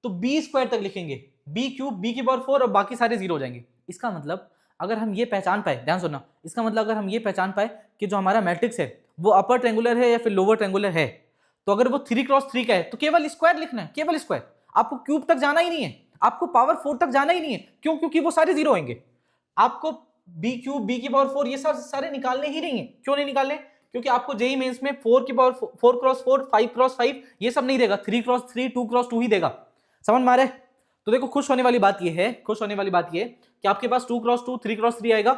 तो बी स्क्वायर तक लिखेंगे, बी क्यूब, बी की पावर 4 और बाकी सारे जीरो हो जाएंगे। इसका मतलब अगर हम ये पहचान पाए, ध्यान सुनना, इसका मतलब अगर हम ये पहचान पाए कि जो हमारा मैट्रिक्स है वो अपर ट्रायंगुलर है या फिर लोअर ट्रायंगुलर है, तो अगर वो 3x3 का है तो केवल स्क्वायर लिखना है, केवल स्क्वायर, आपको क्यूब तक जाना ही नहीं है, आपको पावर 4 तक जाना ही नहीं है। क्यों? क्योंकि वो सारे जीरो होंगे। आपको बी क्यूब, बी की पावर 4 ये सारे निकालने ही नहीं है। क्यों नहीं निकालने? क्योंकि आपको जेईई मेंस में 4 की पावर 4x4, 5x5 ये सब नहीं देगा, 3x3, 2x2 ही देगा। समझ में आ रहा है? तो देखो, खुश होने वाली बात ये है, खुश होने वाली बात ये कि आपके पास 2x2, 3x3 आएगा,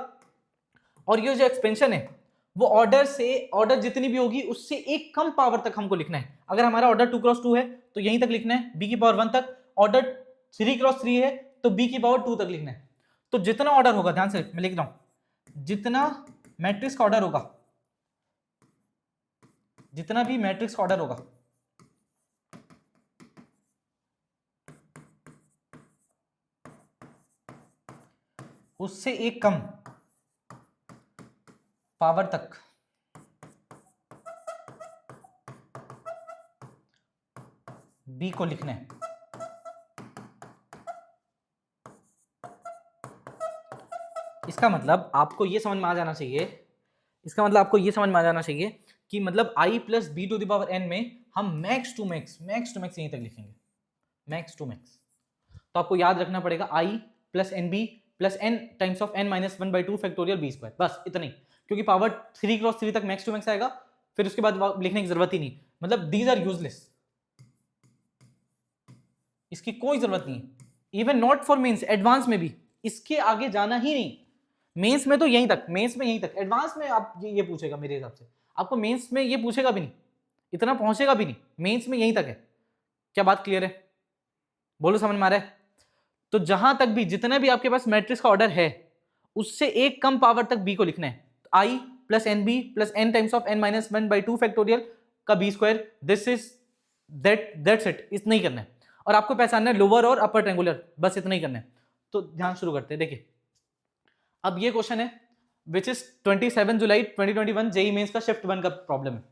और ये जो एक्सपेंशन है वो ऑर्डर जितनी भी होगी उससे एक कम पावर तक हमको लिखना है। अगर हमारा ऑर्डर 2x2 है तो यहीं तक लिखना है, बी की पावर 1 तक। ऑर्डर 3x3 है तो बी की पावर 2 तक लिखना है। तो जितना ऑर्डर होगा, ध्यान से मैं लिख रहा हूं, जितना मैट्रिक्स का ऑर्डर होगा जितना भी मैट्रिक्स का ऑर्डर होगा उससे एक कम पावर तक बी को लिखना है। इसका मतलब आपको ये समझ में आ जाना चाहिए, इसका मतलब आपको ये समझ में आ जाना चाहिए कि मतलब i plus B to the power n में हम मैक्स टू मैक्स यहीं तक लिखेंगे, मैक्स टू मैक्स। तो आपको याद रखना पड़ेगा i plus N B plus N times of n minus 1/2 factorial B square, बस इतना ही, क्योंकि पावर 3 क्रॉस 3 तक मैक्स टू मैक्स आएगा, फिर उसके बाद लिखने की जरूरत ही नहीं, मतलब दीज आर यूजलेस, इसकी कोई जरूरत नहीं है। Even not for Mains, advance में भी इसके आगे जाना ही नहीं। मेंस में तो यहीं तक, मेंस में यहीं तक, एडवांस में आप ये पूछेगा मेरे हिसाब से, आपको मेंस में ये पूछेगा भी नहीं, इतना पहुंचेगा भी नहीं, मेंस में यहीं तक है। क्या बात क्लियर है? बोलो समझ में आ रहा है? तो जहां तक भी जितने भी आपके पास मैट्रिक्स का ऑर्डर है उससे एक कम पावर तक बी को लिखना है। I plus N B plus N times of N minus 1/2 factorial का B square, this is that's it, इतना ही करना है। और आपको पहचानना है लोअर और अपर ट्रायंगुलर, बस इतना ही करना है। तो ध्यान शुरू करते हैं। देखिए अब ये क्वेश्चन है विच इज 27 जुलाई 2021 जेई मेंस का शिफ्ट 1 का प्रॉब्लम है।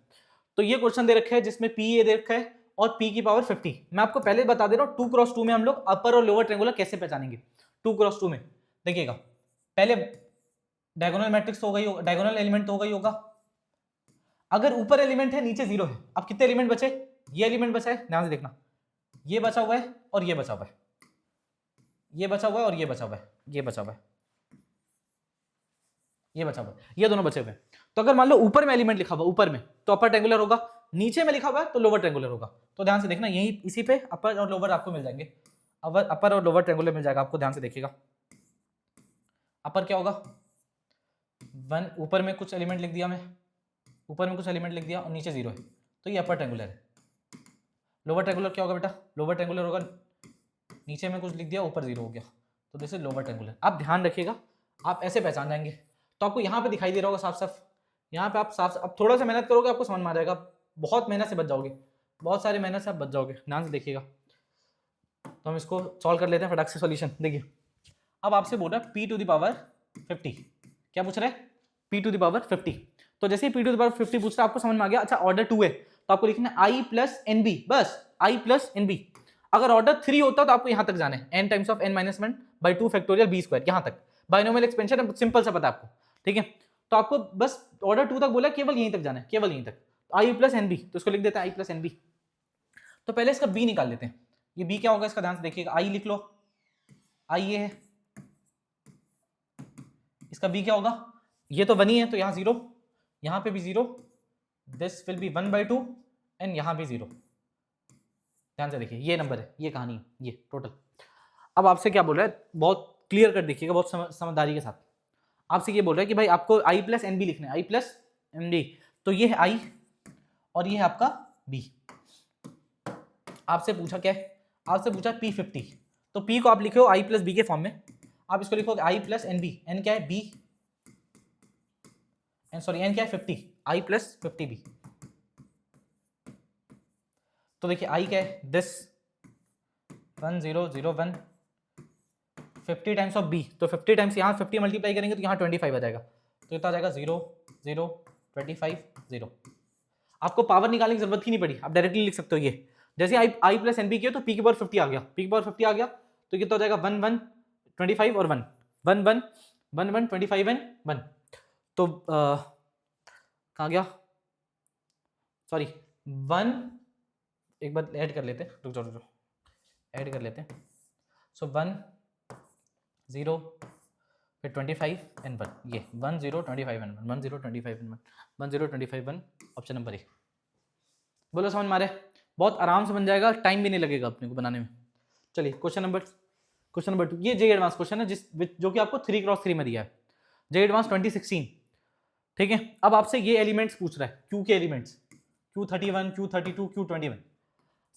तो ये क्वेश्चन दे रखा है जिसमें पी ए दे रखा है और p की पावर 50। मैं आपको पहले बता दे रहा हूं 2 क्रॉस 2 में हम लोग अपर और लोअर ट्रायंगुलर कैसे पहचानेंगे। 2 क्रॉस 2 में देखिएगा, पहले डायगोनल मैट्रिक्स हो गई, डायगोनल एलिमेंट तो हो गई होगा। अगर ऊपर एलिमेंट है नीचे जीरो है, अब कितने एलिमेंट बचे? ये एलिमेंट बचा है, ध्यान से देखना, ये बचा हुआ है और ये बचा हुआ है, ये बचा हुआ है और ये बचा हुआ है, ये बचा हुआ है, ये बचा हुआ है, ये दोनों बचे हुए हैं। तो अगर मान लो ऊपर में एलिमेंट लिखा हुआ ऊपर में तो अपर ट्रायंगुलर होगा, नीचे में लिखा हुआ है तो लोअर ट्रायंगुलर होगा। तो ध्यान से देखना, यही इसी पे अपर और लोअर आपको मिल जाएंगे, अपर और लोअर ट्रायंगुलर मिल जाएगा आपको। ध्यान से देखिएगा, अपर क्या होगा? 1, ऊपर में कुछ एलिमेंट लिख दिया मैं, ऊपर में कुछ एलिमेंट लिख दिया और नीचे जीरो है, तो ये अपर ट्रायंगुलर है। लोअर ट्रायंगुलर क्या होगा बेटा? लोअर ट्रायंगुलर होगा, नीचे में कुछ लिख दिया ऊपर जीरो हो गया, तो दिस इज लोअर ट्रायंगुलर। आप ध्यान रखिएगा, आप ऐसे पहचान जाएंगे। तो आपको यहाँ पे दिखाई दे रहा होगा साफ साफ, यहाँ पे आप साफ, अब थोड़ा सा मेहनत करोगे आपको समझ में आ जाएगा, बहुत मेहनत से बच जाओगे, बहुत सारी मेहनत से आप बच जाओगे। ध्यान से देखिएगा, तो हम इसको सॉल्व कर लेते हैं फटाक से सॉल्यूशन। देखिए अब आपसे बोल रहा है p टू द पावर 50, क्या पूछ रहा है? p to the power 50। तो जैसे ही p टू द पावर 50 पूछ रहा है आपको समझ में आ गया, अच्छा ऑर्डर 2 है तो आपको लिखना है i प्लस एन बी, बस i प्लस एन बी। अगर ऑर्डर 3 होता तो आपको यहां तक जाना है, n times of n minus 1/2 factorial B square, यहां तक बाइनोमियल एक्सपेंशन है, सिंपल सा पता है आपको, ठीक है। तो आपको बस ऑर्डर 2 तक बोला, केवल यहीं तक जाना है, केवल यहीं तक, i प्लस एन बी, तो इसको लिख देते हैं i प्लस एन बी। तो पहले इसका b निकाल लेते हैं, ये b क्या होगा इसका, ध्यान से देखिएगा, i लिख लो, i ये है, इसका b क्या होगा? ये तो 1 ही है तो यहाँ 0, यहाँ पे भी 0, दिस विल बी 1/2 एंड यहाँ भी 0। ध्यान से देखिए, ये नंबर है, ये कहानी है, ये टोटल। अब आपसे क्या बोल रहा है, बहुत क्लियर कर देखिएगा, बहुत समझदारी के साथ। आपसे ये बोल रहा है कि भाई आपको i प्लस एन बी लिखना है, i प्लस एन बी, तो ये है i और ये है आपका b। आपसे पूछा क्या है? आपसे पूछा p50, तो p को आप लिखो i प्लस बी के फॉर्म में, आप इसको लिखोगे i plus N B, N क्या है? b, सॉरी एन क्या है? 50, i प्लस 50b। तो देखिए i क्या है? दिस 1001 50 टाइम्स ऑफ b, तो 50 टाइम्स यहाँ 50 मल्टीप्लाई करेंगे तो यहाँ 25 आ जाएगा, तो इतना आ जाएगा 0 0 25 0। आपको पावर निकालने की जरूरत ही नहीं पड़ी, आप डायरेक्टली लिख सकते हो। ये जैसे i प्लस एन बी किया तो p की पावर 50 आ गया, p की पावर 50 आ गया तो कितना हो जाएगा? 1 1 25 और 1 1 1 1 1 25 एंड 1। तो कहाँ गया? सॉरी 1, एक बार ऐड कर लेते हैं, रुक जाओ ऐड कर लेते हैं। सो 1 0 फिर 25 एंड 1, ये 1 0 25 and 1 1 0 25 and 1 1 0 25 1, option number A. बोलो समझ में आ रहा है? बहुत आराम से बन जाएगा, टाइम भी नहीं लगेगा अपने को बनाने में। चलिए क्वेश्चन नंबर 2, ये जे एडवांस क्वेश्चन है जो कि आपको 3 क्रॉस 3 में दिया है, जे एडवांस 2016, ठीक है। अब आपसे ये एलिमेंट्स पूछ रहा है, क्यू के एलिमेंट्स, Q31 Q32 Q21।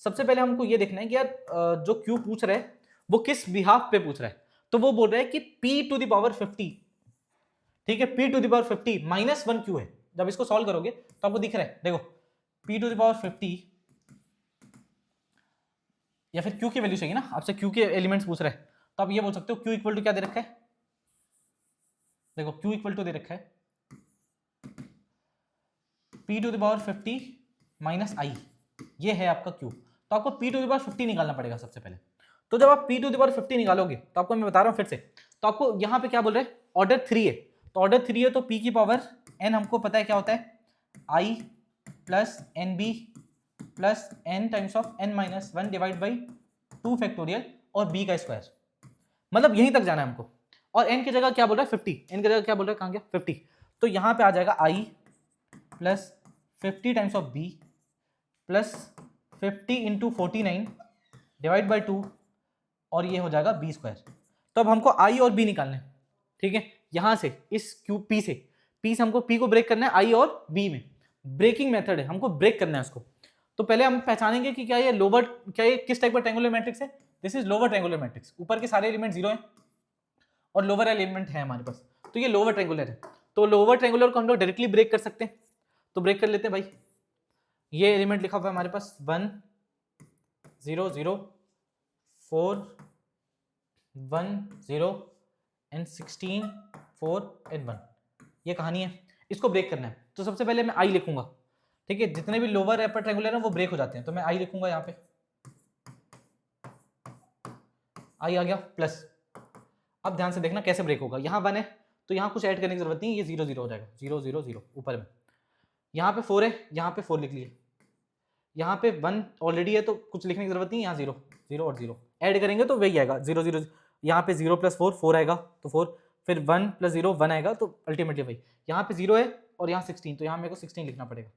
सबसे पहले हमको ये देखना है कि यार जो क्यू पूछ रहा है वो किस बिहाफ पे पूछ रहा है। तो वो बोल रहा है कि p टू द पावर 50, ठीक है, p to the power 50 -1 Q है। जब इसको सॉल्व करोगे तो आपको दिख रहा है, देखो p टू द पावर 50 या फिर q की वैल्यू चाहिए ना, आपसे q के एलिमेंट्स पूछ रहे हैं, तो आप ये बोल सकते हो q इक्वल टू क्या दे रखा है, देखो q इक्वल टू दे रखा है p to the power 50 minus i, ये है आपका q। तो आपको p टू द पावर 50 निकालना पड़ेगा सबसे पहले। तो जब आप p टू द पावर 50 निकालोगे तो आपको मैं बता रहा हूँ फिर से, तो आपको यहाँ पे क्या बोल रहे हैं, ऑर्डर 3 है, तो ऑर्डर 3 है तो p की पावर n हमको पता है क्या होता है, i plus N B plus n times of n minus 1 divide by 2 factorial और b का स्क्वायर, मतलब यहीं तक जाना है हमको। और n की जगह क्या बोल रहा है 50, n की जगह क्या बोल रहा है, कहाँ गया 50, तो यहाँ पे आ जाएगा i plus 50 times of b plus 50 into 49 divide by 2 और ये हो जाएगा बी स्क्वायर। तो अब हमको i और b निकालना है, ठीक है, यहां से इस क्यू p से हमको p को ब्रेक करना है i और b में, ब्रेकिंग मेथड है, हमको ब्रेक करना है उसको। तो पहले हम पहचानेंगे कि क्या ये लोअर, क्या ये किस टाइप का ट्रायंगुलर मैट्रिक्स है, this is lower triangular matrix, ऊपर के सारे एलिमेंट 0 हैं और लोअर एलिमेंट है हमारे पास, तो ये लोअर ट्रायंगुलर है। तो लोअर ट्रायंगुलर को हम लोग डायरेक्टली ब्रेक कर सकते हैं, तो ब्रेक कर लेते हैं भाई। ये एलिमेंट लिखा हुआ है हमारे पास 1 0 0 4 1 0 एंड 16 4 एंड 1, ये कहानी है, इसको ब्रेक करना है। तो सबसे पहले मैं आई लिखूंगा, ठीक है, जितने भी लोअर अपर ट्रायंगुलर हैं वो ब्रेक हो जाते हैं, तो मैं आई लिखूंगा यहाँ पे, आई आ गया प्लस। अब ध्यान से देखना कैसे ब्रेक होगा, यहाँ 1 है तो यहाँ कुछ ऐड करने की जरूरत नहीं, ये 0 0 हो जाएगा, 0 0 0 ऊपर में, यहाँ पे 4 है, यहाँ पे 4 लिख लिए, यहाँ पे 1 ऑलरेडी है तो कुछ लिखने की जरूरत नहीं, यहाँ 0 0 और 0 ऐड करेंगे तो वही आएगा 0 0, यहाँ पे 0 प्लस 4 4 आएगा तो 4, फिर 1 प्लस 0 1 आएगा, तो अल्टीमेटली वही, यहाँ पे 0 है और यहाँ 16, तो यहाँ मेरे को 16 लिखना पड़ेगा,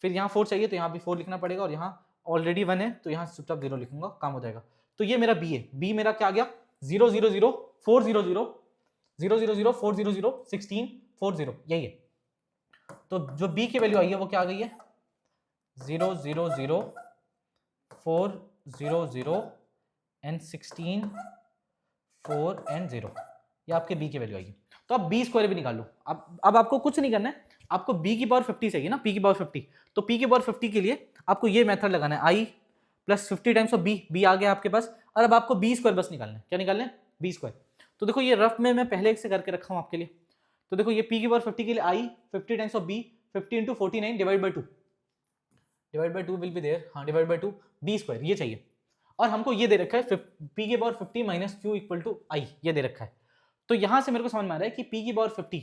फिर यहाँ 4 चाहिए तो यहाँ भी 4 लिखना पड़ेगा, और यहाँ ऑलरेडी 1 है तो यहाँ चुपचाप 0 लिखूंगा, काम हो जाएगा। तो ये मेरा बी है, बी मेरा क्या आ गया 0 0 0 4 0 0 0 0 0 4 0 0 16 4 0, यही है। तो जो बी की वैल्यू आई है वो क्या आ गई है 0 0 0 4 0 0 एंड 16 4 एंड 0, ये आपके बी की वैल्यू आएगी। तो आप बी स्क्वायर भी निकाल लो। अब आपको कुछ नहीं करना है, आपको b की पावर 50 चाहिए ना, p की पावर 50, तो p की पावर 50 के लिए आपको ये मेथड लगाना है, i plus 50 times of b आ गया आपके पास, और अब आपको b स्क्वायर बस निकालना है, क्या निकालना है b स्क्वायर। तो देखो ये रफ में मैं पहले से करके रखा हूँ आपके लिए। तो देखो ये p की पावर 50 के लिए i 50 times of b 50 into 49 divide by 2 will be there, हाँ डिवाइड बाई 2 b स्क्वायर ये चाहिए। और हमको ये दे रखा है p की power 50 minus q equal to i, ये दे रखा है। तो यहां से मेरे को समझ में आ रहा है कि p की पावर 50,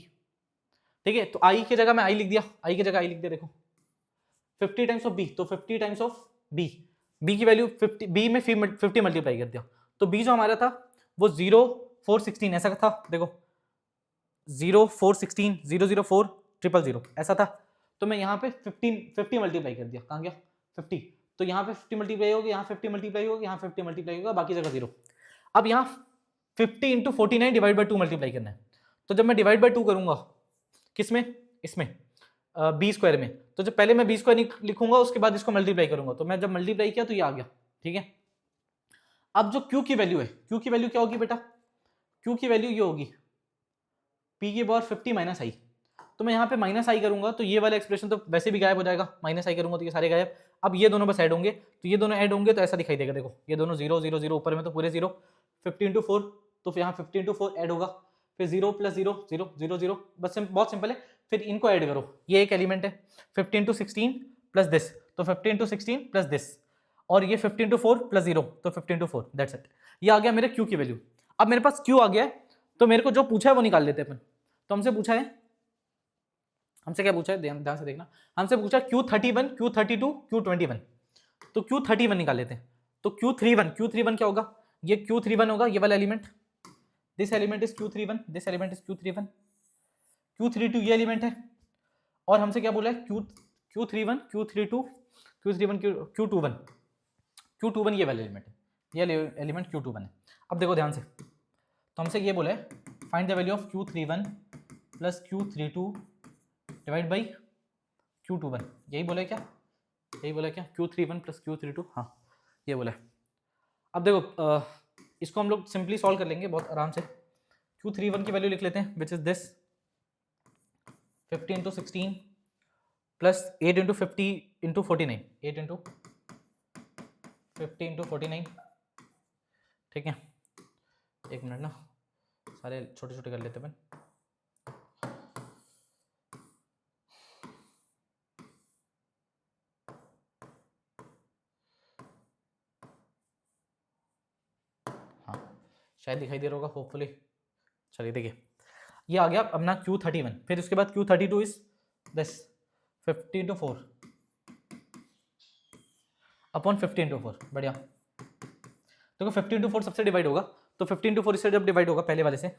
ठीक है, तो i की जगह मैं i लिख दिया, i की जगह i लिख दिया, देखो 50 टाइम्स ऑफ b, तो 50 टाइम्स ऑफ b की वैल्यू 50, b में 50 मल्टीप्लाई कर दिया, तो b जो हमारा था वो 0 4 16 ऐसा था, देखो 0 4 16 0 0 4 0 0 ऐसा था। तो मैं यहाँ पे 50 मल्टीप्लाई कर दिया, कहाँ गया 50, तो यहाँ पे 50 मल्टीप्लाई होगी, यहाँ 50 मल्टीप्लाई होगी, यहाँ 50 मल्टीप्लाई होगा, बाकी जगह 0। अब यहाँ 50 इंटू 49 डिवाइड बाई 2 मल्टीप्लाई करना है, तो जब मैं डिवाइड बाई 2 करूंगा किसमें, इसमें बी स्क्वायर में, तो जब पहले मैं बी स्क्वायर लिखूंगा उसके बाद इसको मल्टीप्लाई करूंगा, तो मैं जब मल्टीप्लाई किया तो ये आ गया, ठीक है। अब जो क्यू की वैल्यू है, क्यू की वैल्यू क्या होगी बेटा, क्यू की वैल्यू ये होगी पी की पावर 50 माइनस आई, तो मैं यहाँ पे माइनस आई करूंगा तो ये वाला एक्सप्रेशन तो वैसे भी गायब हो जाएगा, माइनस आई करूंगा तो ये सारे गायब। अब ये दोनों बस ऐड होंगे, तो ये दोनों ऐड होंगे तो ऐसा दिखाई देगा, देखो ये दोनों 0 0 0 ऊपर में तो पूरे 0, 50 इंटू 4 तो यहाँ 50 इंटू 4 ऐड होगा, फिर 0 प्लस 0 0 0 0, बस बहुत सिंपल है, फिर इनको ऐड करो, ये एक एलिमेंट है 50 इंटू 16 प्लस दिस, तो 50 इंटू 16 प्लस दिस, और ये 50 इंटू 4 प्लस 0, तो 50 इंटू 4, दैट्स इट, ये आ गया मेरे क्यू की वैल्यू। अब मेरे पास क्यू आ गया है, तो मेरे को जो पूछा है वो निकाल लेते हैं अपन। तो हमसे पूछा है, हमसे क्या पूछा है, ध्यान से देखना, हमसे पूछा Q31 Q32 Q21, तो Q31 निकाल लेते हैं। तो Q31 क्या होगा, ये Q31 होगा, ये वाला element, this element is Q31, this element is Q31, Q32 ये एलिमेंट है, और हमसे क्या बोला है Q31 Q32 Q21 Q21 ये वाला एलिमेंट है, ये एलिमेंट Q21 है। अब देखो ध्यान से, तो हमसे ये बोला है find the value of Q31 plus Q32 divide by Q21, यही बोला है क्या, यही बोला है क्या, Q31 प्लस Q32, हाँ ये बोला है। अब देखो इसको हम लोग सिंपली सॉल्व कर लेंगे बहुत आराम से। Q31 की वैल्यू लिख लेते हैं, which is this 50 into 16 plus 8 into 50 into 49, 8 into 50 into 49, ठीक है। एक मिनट ना, सारे छोटे छोटे कर लेते हैं। हाँ शायद दिखाई दे रहा होगा होपफुली। चलिए देखिए ये आ गया अपना Q31, फिर उसके बाद Q32 is this 50 into 4 upon 50 into 4। बढ़िया, देखो 50 इंटू 4 सबसे डिवाइड होगा, तो 50 इंटू 4 इससे जब डिवाइड होगा पहले वाले से,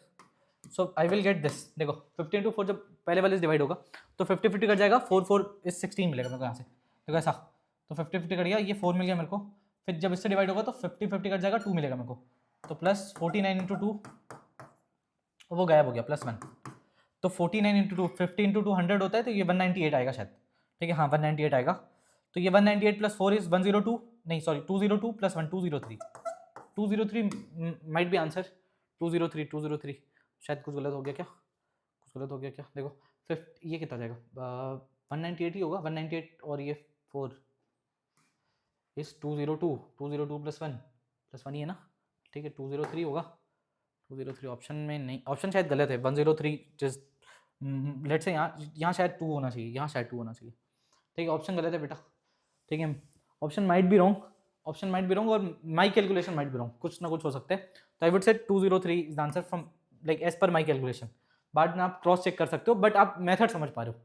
सो आई विल गेट दिस। देखो 50 इंटू 4 जब पहले वाले से डिवाइड होगा तो 50 50 कट जाएगा, 4 4 इज 16 मिलेगा मेरे को यहाँ से। देखो ऐसा, तो 50 50 कट गया, ये 4 मिल गया मेरे को। फिर जब इससे डिवाइड होगा तो 50 50 कट जाएगा, 2 मिलेगा मेरे को। तो प्लस 49 इंटू 2, वो गायब हो गया, प्लस 1। तो 49 इंटू 2, 50 इंटू 2 100 होता है, तो ये 198 आएगा शायद। ठीक है हाँ 198 आएगा। तो ये 198 प्लस 4 इज 102, नहीं sorry 202 plus 1 203, 203 might be answer. 203 203 शायद कुछ गलत हो गया क्या, कुछ गलत हो गया क्या। देखो फिफ्थ ये कितना जाएगा, 198 ही होगा, 198 और ये 4 इस 202, 202 प्लस 1 ही है ना। ठीक है 203 होगा, 203 ऑप्शन में नहीं, ऑप्शन शायद गलत है। 103 जिस लेट से यहाँ शायद 2 होना चाहिए, यहाँ शायद 2 होना चाहिए। ठीक है ऑप्शन गलत है बेटा। ठीक है option might be wrong, option might be wrong और माई कैलकुलेशन माइट बी रॉन्ग, कुछ ना कुछ हो सकता है। तो I would say 203 is the answer from like as per my calculation. बाद में आप क्रॉस चेक कर सकते हो, बट आप मेथड समझ पा रहे हो,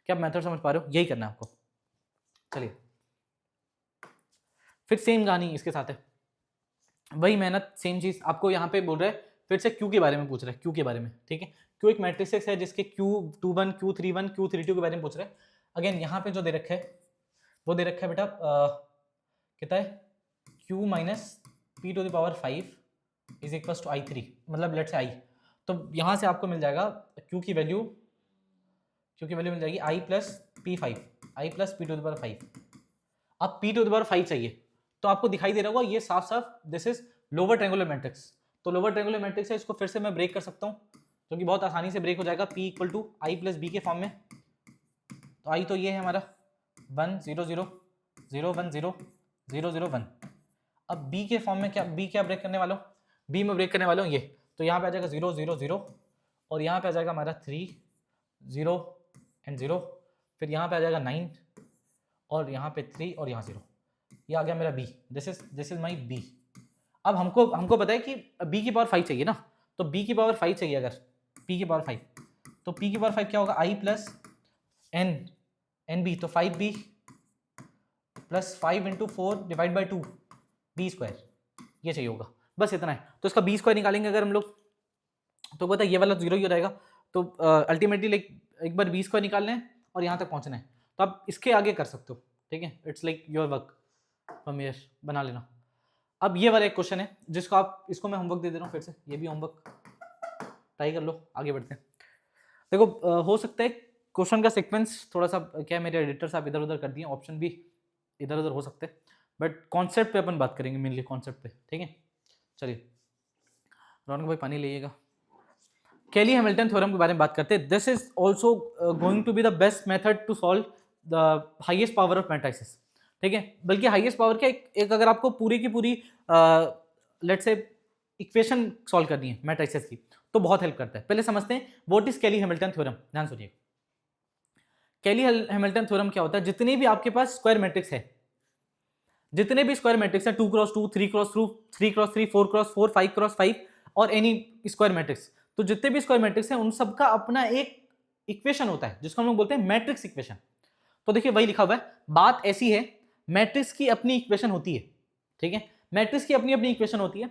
क्या आप मेथड समझ पा रहे हो, यही करना है आपको। चलिए फिर सेम कहानी इसके साथ है, वही मेहनत सेम चीज आपको यहाँ पे बोल रहा है, फिर से क्यू के बारे में पूछ रहा है, क्यू के बारे में। ठीक है क्यू एक मैट्रिक्स है जिसके Q21 Q31 Q32 के बारे में पूछ रहा है। अगेन यहाँ पे जो दे रखा है वो दे रखा है बेटा कितना है, Q minus P to the power 5 is equal to I3, मतलब लेट से I। तो यहाँ से आपको मिल जाएगा Q की वैल्यू मिल जाएगी I plus P5, I plus P to the power 5। अब पी टू द पावर 5 चाहिए, तो आपको दिखाई दे रहा होगा ये साफ साफ this is lower triangular matrix. तो लोअर ट्रायंगुलर मैट्रिक्स है, इसको फिर से मैं ब्रेक कर सकता हूँ, जो कि बहुत आसानी से ब्रेक हो जाएगा। P equal to I plus B के फॉर्म में। तो आई तो ये है हमारा 1 0 0 0 1 0 0 0 1। अब B के फॉर्म में क्या, B क्या ब्रेक करने वाला हूँ, B में ब्रेक करने वाला हूँ ये। तो यहाँ पे आ जाएगा 0 0 0 और यहाँ पे आ जाएगा हमारा 3 0 एंड 0। फिर यहाँ पे आ जाएगा 9 और यहाँ पे 3 और यहाँ 0। ये आ गया मेरा B, this is my B। अब हमको पता है कि B की पावर 5 चाहिए ना, तो B की पावर 5 चाहिए अगर P की पावर 5, तो P की पावर 5 क्या होगा, I प्लस एन बी, तो 5B plus 5 into 4 divide by 2 B square, ये चाहिए होगा, बस इतना है। तो इसका बी स्क्वायर निकालेंगे अगर हम लोग, तो पता है ये वाला 0 ही हो जाएगा। तो अल्टीमेटली लाइक एक बार बी स्क्वायर निकालना है और यहाँ तक पहुँचना है, तो आप इसके आगे कर सकते हो। ठीक है it's like your work from here, बना लेना। अब ये वाला एक क्वेश्चन है जिसको आप, इसको मैं होमवर्क दे दे रहा हूँ फिर से, ये भी होमवर्क ट्राई कर लो, आगे बढ़ते हैं। देखो हो सकता है क्वेश्चन का सीक्वेंस थोड़ा सा क्या मेरे एडिटर साहब इधर उधर कर दिए, ऑप्शन भी इधर उधर हो सकते हैं, बट कॉन्सेप्ट पे अपन बात करेंगे मेनली, कॉन्सेप्ट पे। ठीक है चलिए रौनक भाई पानी लीजिएगा। कैली हैमिल्टन थ्योरम के बारे में बात करते हैं। This is also going to be the best method to solve the highest power of matrices. ठीक है बल्कि हाईएस्ट पावर क्या, एक अगर आपको पूरी की पूरी लेट्स से इक्वेशन सॉल्व करनी है मैट्रिसेस की, तो बहुत हेल्प करता है। पहले समझते हैं what is Cayley Hamilton theorem, ध्यान सुनिए। कैली हैमिल्टन थ्योरम क्या होता है, जितने भी आपके पास स्क्वायर मैट्रिक्स है, जितने भी स्क्वायर मैट्रिक्स है 2x2 3x2 3x3 4x4 5x5 और एनी स्क्वायर मैट्रिक्स, तो जितने भी स्क्वायर मैट्रिक्स हैं उन सबका अपना एक इक्वेशन होता है जिसको हम लोग बोलते हैं मैट्रिक्स इक्वेशन। तो देखिए वही लिखा हुआ है, बात ऐसी है मैट्रिक्स की अपनी इक्वेशन होती है। ठीक है मैट्रिक्स की अपनी अपनी इक्वेशन होती है।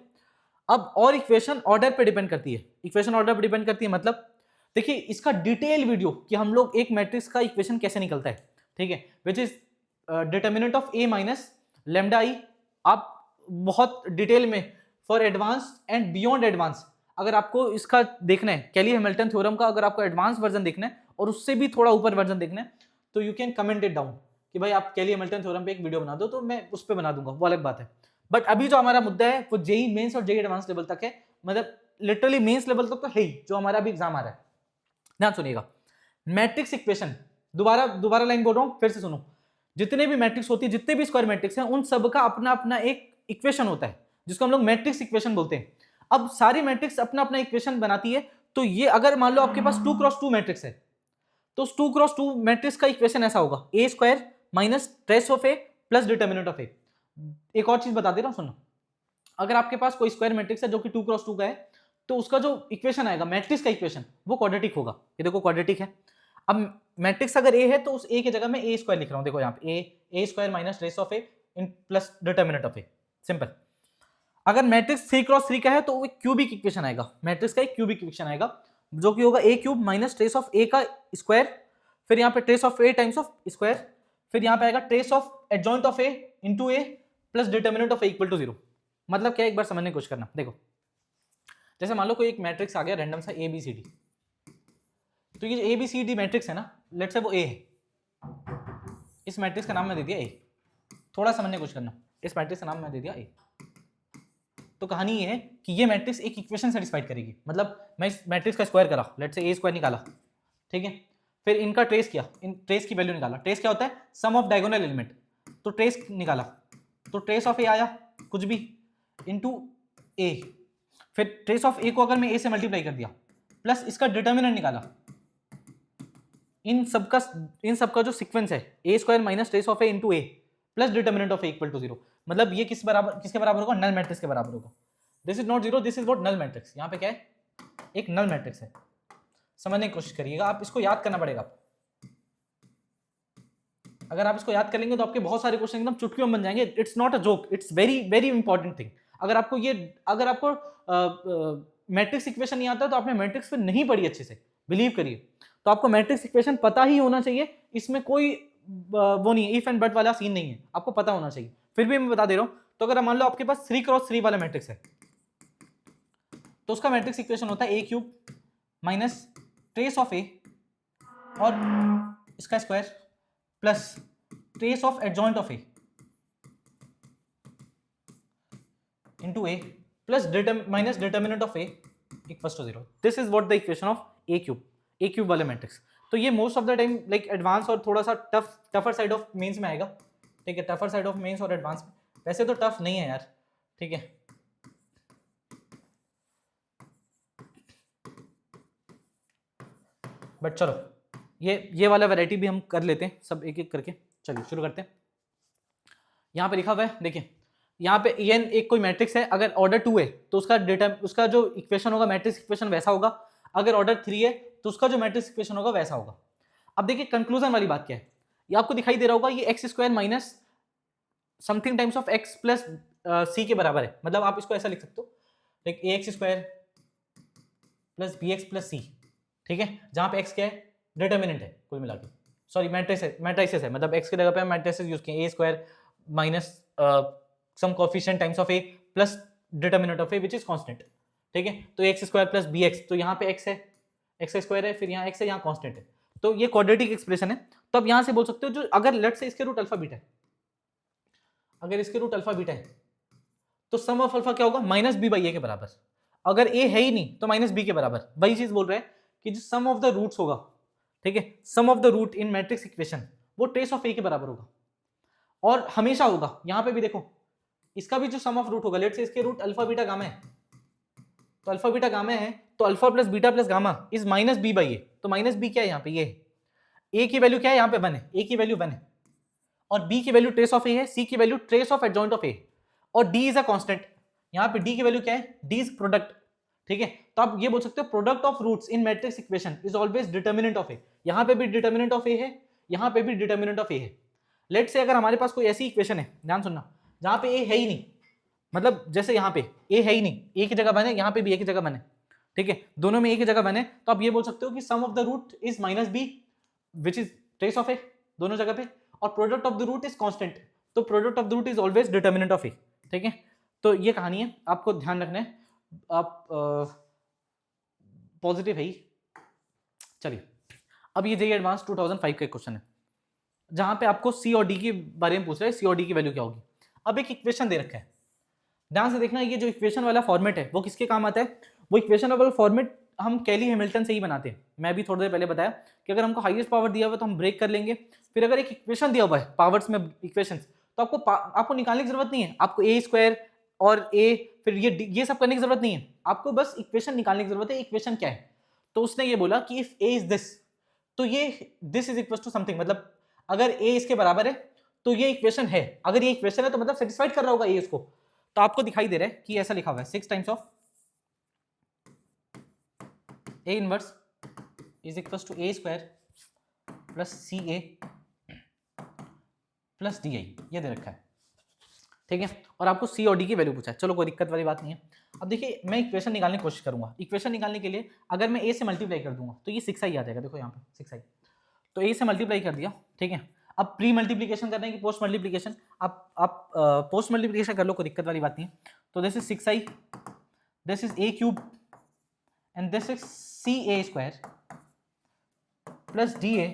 अब और इक्वेशन ऑर्डर पे डिपेंड करती है, इक्वेशन ऑर्डर पे डिपेंड करती है मतलब देखिए इसका डिटेल वीडियो कि हम लोग एक मैट्रिक्स का इक्वेशन कैसे निकलता है। ठीक है which is determinant of A minus lambda I, आप बहुत डिटेल में for advance and beyond advance, अगर आपको इसका देखना है कैली हैमिल्टन थ्योरम का, अगर आपको एडवांस वर्जन देखना है और उससे भी थोड़ा ऊपर वर्जन देखना है, तो you can comment it down कि भाई आप कैली हैमिल्टन थ्योरम पे एक वीडियो बना दो, तो मैं उस पर बना दूंगा, वो अलग बात है। बट अभी जो हमारा मुद्दा है वो जेई मेंस और जेई एडवांस लेवल तक है, मतलब लिटरली मेंस लेवल तक तो है ही, जो हमारा अभी एग्जाम आ रहा है। ध्यान सुनिएगा मैट्रिक्स इक्वेशन, दोबारा लाइन बोल रहा हूं फिर से सुनो। जितने भी मैट्रिक्स होती है, जितने भी स्क्वायर मैट्रिक्स हैं, उन सब का अपना अपना एक इक्वेशन होता है जिसको हम लोग मैट्रिक्स इक्वेशन बोलते हैं। अब सारी मैट्रिक्स अपना अपना इक्वेशन बनाती है। तो ये अगर मान लो आपके पास 2x2 मैट्रिक्स है, तो उस 2x2 मैट्रिक्स का इक्वेशन ऐसा होगा, A square minus trace of A plus determinant of A. एक और चीज बता दे रहा हूं, सुनो, अगर आपके पास कोई स्क्वायर मैट्रिक्स है जो कि 2x2 का है, तो उसका जो इक्वेशन आएगा मैट्रिक्स का इक्वेशन, वो क्वाड्रेटिक होगा। ये देखो क्वाड्रेटिक है। अब मैट्रिक्स अगर ए है तो उस ए की जगह मैं ए स्क्वायर लिख रहा हूं, देखो यहाँ पे A square minus trace of A in plus determinant of A, simple. अगर मैट्रिक्स 3x3 का है तो वो क्यूबिक इक्वेशन आएगा, मैट्रिक्स का एक क्यूबिक इक्वेशन आएगा जो कि होगा A cube minus trace of A का स्क्वायर, फिर यहाँ पे trace of A times of square, फिर यहाँ पे आएगा trace of adjoint of A into A plus determinant of A equal to 0। मतलब क्या, एक बार समझने की कोशिश करना। देखो जैसे मान लो कोई एक मैट्रिक्स आ गया रैंडम सा ए बी सी डी, तो ये A B C D matrix है ना, लेट्स से वो ए है, इस मैट्रिक्स का नाम मैं दे दिया ए। थोड़ा समझने की कोशिश करना, इस मैट्रिक्स का नाम मैं दे दिया ए। तो कहानी ये है कि ये मैट्रिक्स एक इक्वेशन सेटिस्फाइड करेगी। मतलब मैं इस मैट्रिक्स का स्क्वायर करा, लेट्स से ए स्क्वायर निकाला, ठीक है, फिर इनका ट्रेस किया, इन ट्रेस की वैल्यू निकाला। ट्रेस क्या होता है, सम ऑफ डायगोनल एलिमेंट, तो ट्रेस निकाला, तो ट्रेस ऑफ ए आया कुछ भी इनटू ए, फिर ट्रेस ऑफ ए को अगर मैं ए से मल्टीप्लाई कर दिया प्लस इसका डिटर्मिनेंट निकाला, इन सबका जो सीक्वेंस है A square minus trace of A into A plus determinant of A equal to 0। मतलब ये किसके बराबर होगा, नल मैट्रिक्स के बराबर होगा। This is not 0, this is what null matrix. यहाँ पे क्या है, एक नल मैट्रिक्स है। समझने की कोशिश करिएगा, आप इसको याद करना पड़ेगा। अगर आप इसको याद कर लेंगे तो आपके बहुत सारे क्वेश्चन एकदम चुटकियों में बन जाएंगे। It's not a joke, it's very very important thing. अगर आपको मैट्रिक्स इक्वेशन नहीं आता तो आपने मैट्रिक्स फिर नहीं पढ़ी अच्छे से, बिलीव करिए। तो आपको मैट्रिक्स इक्वेशन पता ही होना चाहिए, इसमें कोई वो नहीं है, इफ एंड बट वाला सीन नहीं है, आपको पता होना चाहिए। फिर भी मैं बता दे रहा हूं, तो अगर मान लो आपके पास 3x3 वाला मैट्रिक्स है, तो उसका मैट्रिक्स इक्वेशन होता है A cube minus trace of A और इसका square plus trace of adjoint of A into A plus minus determinant of A equals to 0। This is what the equation of A cube वाले matrix. तो ये most of the time like advance और थोड़ा सा tougher side of mains में आएगा, ठीक है, टफर साइड ऑफ मेंस और एडवांस में। वैसे तो टफ नहीं है यार, ठीक है। बट चलो ये वाला वैरायटी भी हम कर लेते हैं, सब एक एक करके। चलिए शुरू करते हैं। यहाँ पे लिखा हुआ है, देखिए यहाँ पे एन एक कोई मैट्रिक्स है, अगर ऑर्डर 2 है तो उसका जो इक्वेशन होगा मैट्रिक्स इक्वेशन वैसा होगा, अगर ऑर्डर 3 है तो उसका जो मैट्रिक्स इक्वेशन होगा वैसा होगा। अब देखिए कंक्लूजन वाली बात क्या है, ये आपको दिखाई दे रहा होगा, ये X square minus something times of X plus C के बराबर है। मतलब आप इसको ऐसा लिख सकते हो, like A X square plus B X plus C, ठीक है, जहां पे एक्स क्या है, डिटर्मिनेंट है कुल मिला के, सॉरी मैट्रिसेस है, मतलब एक्स की जगह पे हम मैट्रिसेस यूज किए, A square minus sum coefficient times of A plus determinant of A which is constant, ठीक है। तो X square plus B X, तो यहाँ पे एक्स है, एक्स स्क्वायर है, फिर यहाँ एक्स है, यहाँ कांस्टेंट है, तो ये क्वाड्रेटिक एक्सप्रेशन है। तो अब यहाँ से बोल सकते हो, जो अगर लेट से इसके रूट अल्फा बीटा है, अगर इसके रूट अल्फा बीटा है तो सम ऑफ अल्फा क्या होगा, माइनस बी बाई ए के बराबर। अगर ए है ही नहीं तो माइनस बी के बराबर। वही चीज बोल रहे हैं कि जो सम ऑफ द रूट्स होगा, ठीक है, sum of the root in matrix equation वो ट्रेस ऑफ ए के बराबर होगा, और हमेशा होगा। यहां पे भी देखो, इसका भी जो सम ऑफ रूट होगा, लेट से इसके रूट अल्फा बीटा गामा है, तो अल्फा बीटा गामा है, तो alpha plus beta plus gamma is minus B by A. तो माइनस बी क्या है यहाँ पे, ये ए की वैल्यू क्या है यहाँ पे 1 है, ए की वैल्यू 1 है, और बी की वैल्यू ट्रेस ऑफ ए है, सी की value trace of adjoint of A, और डी इज अ कांस्टेंट। यहाँ पे डी की वैल्यू क्या है, डी इज प्रोडक्ट, ठीक है। तो आप ये बोल सकते हो product of roots in matrix equation is always determinant of A. यहाँ पे भी डिटर्मिनेंट ऑफ ए है, यहाँ पे भी डिटर्मिनेंट ऑफ ए है। लेट से अगर हमारे पास कोई ऐसी इक्वेशन है, ध्यान सुनना, जहाँ पे ए है ही नहीं, मतलब जैसे यहाँ पे ए है ही नहीं, ए की जगह बने, यहाँ पे भी ए की जगह बने, ठीक है, दोनों में ए की जगह बने, तो आप ये बोल सकते हो कि sum of the root is minus B which is trace of A दोनों जगह पे, और product of the root is constant, तो product of the root is always determinant of A, ठीक है। तो ये कहानी है, आपको ध्यान रखना है। आप पॉजिटिव है ही। चलिए अब ये जेईई एडवांस 2005 का क्वेश्चन है, जहां पे आपको सी और डी के बारे में पूछ रहा है, सी और डी की वैल्यू क्या होगी। अब एक इक्वेशन दे रखा है, ध्यान से देखना, ये जो इक्वेशन वाला फॉर्मेट है वो किसके काम आता है, वो इक्वेशन वाला फॉर्मेट हम कैली हैमिल्टन से ही बनाते हैं। मैं भी थोड़ी देर पहले बताया कि अगर हमको हाईएस्ट पावर दिया हुआ है तो हम ब्रेक कर लेंगे। फिर अगर एक इक्वेशन दिया हुआ है पावर्स में इक्वेशन, तो आपको निकालने की जरूरत नहीं है, आपको ए स्क्वायर और ए फिर ये सब करने की जरूरत नहीं है, आपको बस इक्वेशन निकालने की जरूरत है। इक्वेशन क्या है? तो उसने ये बोला कि इफ ए इज दिस, तो ये this is equal to something, मतलब अगर ए इसके बराबर है तो ये इक्वेशन है। अगर ये इक्वेशन है तो मतलब सेटिस्फाइड कर रहा होगा ए इसको। तो आपको दिखाई दे रहा है कि ऐसा लिखा हुआ है 6 times of A inverse is equal to A square plus C A plus D I, ये दे रखा है, ठीक है। और आपको सी और डी की वैल्यू पूछा है, चलो कोई दिक्कत वाली बात नहीं है। अब देखिए मैं इक्वेशन निकालने की कोशिश करूंगा। इक्वेशन निकालने के लिए अगर मैं ए से मल्टीप्लाई कर दूंगा तो ये 6i आ जाएगा, देखो यहाँ पे 6i, तो ए से मल्टीप्लाई कर दिया, ठीक है। अब प्री मल्टीप्लीकेशन करना है कि पोस्ट मल्टीप्लीकेशन? आप पोस्ट मल्टीप्लीकेशन कर लो, कोई दिक्कत वाली बात नहीं है। तो this is 6i, this is a cube and this is ca square plus da।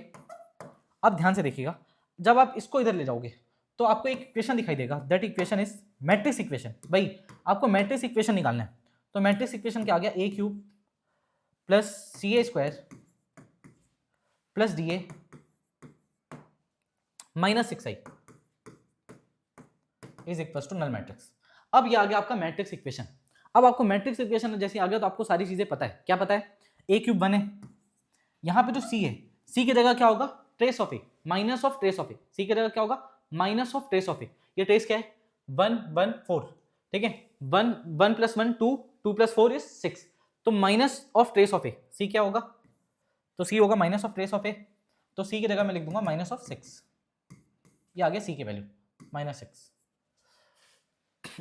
अब ध्यान से देखिएगा, जब आप इसको इधर ले जाओगे तो आपको एक इक्वेशन दिखाई देगा, that equation is matrix equation. भाई आपको मैट्रिक्स इक्वेशन निकालना है, तो मैट्रिक्स इक्वेशन क्या आ गया? a cube plus ca square plus da minus 6i is equal to null matrix. अब ये आ गया आपका मैट्रिक्स इक्वेशन। अब आपको मैट्रिक्स इक्वेशन जैसे आ गया तो आपको सारी चीजें पता है। क्या पता है? a क्यूब बने, यहाँ पे जो c है, c की जगह क्या होगा? Trace of A minus of trace of A. c की जगह क्या होगा? माइनस ऑफ ट्रेस ऑफ ए। ये ट्रेस क्या है? 1 1 4, ठीक है। 1 1 प्लस 1 2, 2 प्लस 4 इज 6, तो minus of trace of A. c क्या होगा? तो c होगा minus of trace of A, तो c की जगह मैं लिख दूंगा माइनस ऑफ 6। ये आ गया c की वैल्यू -6।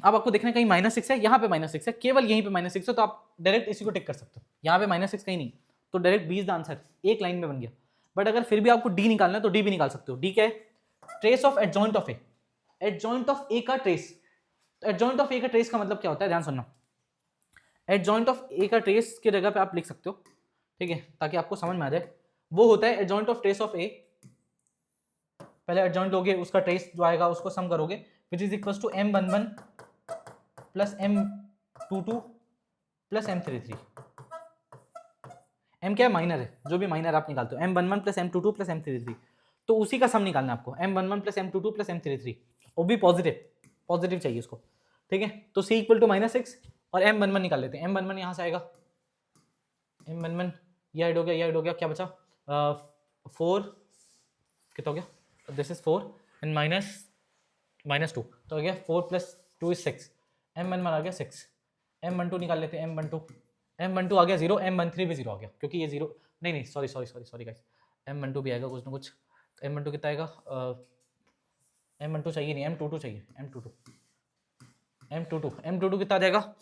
अब आपको देखना है कहीं -6 है, यहाँ पे -6 है, केवल यहीं पे -6 है, तो आप डायरेक्ट इसी को टिक कर सकते हो। यहाँ पे -6 कहीं नहीं, तो direct B is the answer, एक लाइन में बन गया। बट अगर फिर भी आपको डी निकालना है तो डी भी निकाल सकते हो। डी क्या है? Trace of adjoint of A. Adjoint of A का ट्रेस, तो एडजॉइंट ऑफ ए का ट्रेस का मतलब क्या होता है? ध्यान सुनना। एडजॉइंट ऑफ ए का ट्रेस की जगह पे आप लिख सकते हो, ठीक है, ताकि आपको समझ में आ जाए। वो होता है एडजॉइंट ऑफ ट्रेस ऑफ ए, पहले एडजॉइंट लोगे, उसका ट्रेस जो आएगा उसको सम करोगे, which is equal to m11 plus m22 plus m33। m क्या है? माइनर है, जो भी माइनर आप निकालते हो, m11 plus m22 plus m33, तो उसी का सम निकालना है आपको, m11 plus m22 plus m33, वो भी पॉजिटिव चाहिए इसको, ठीक है। तो c इक्वल टू -6 और m11 निकाल लेते हैं। m11 यहाँ से आएगा, m11 ये ऐड हो गया, ये ऐड हो गया, क्या बचा? 4 कितना हो गया? दिस इज 4 एंड -2, तो हो गया 4 प्लस 2 इज 6, m11 आ गया 6। m12 निकाल लेते हैं, m12 आ गया 0, m13 भी 0 आ गया, क्योंकि ये 0 नहीं सॉरी गाइस, m12 भी आएगा कुछ ना कुछ। m12 कितना आएगा? m12 चाहिए नहीं, m22 चाहिए, m22 कितना आ जाएगा?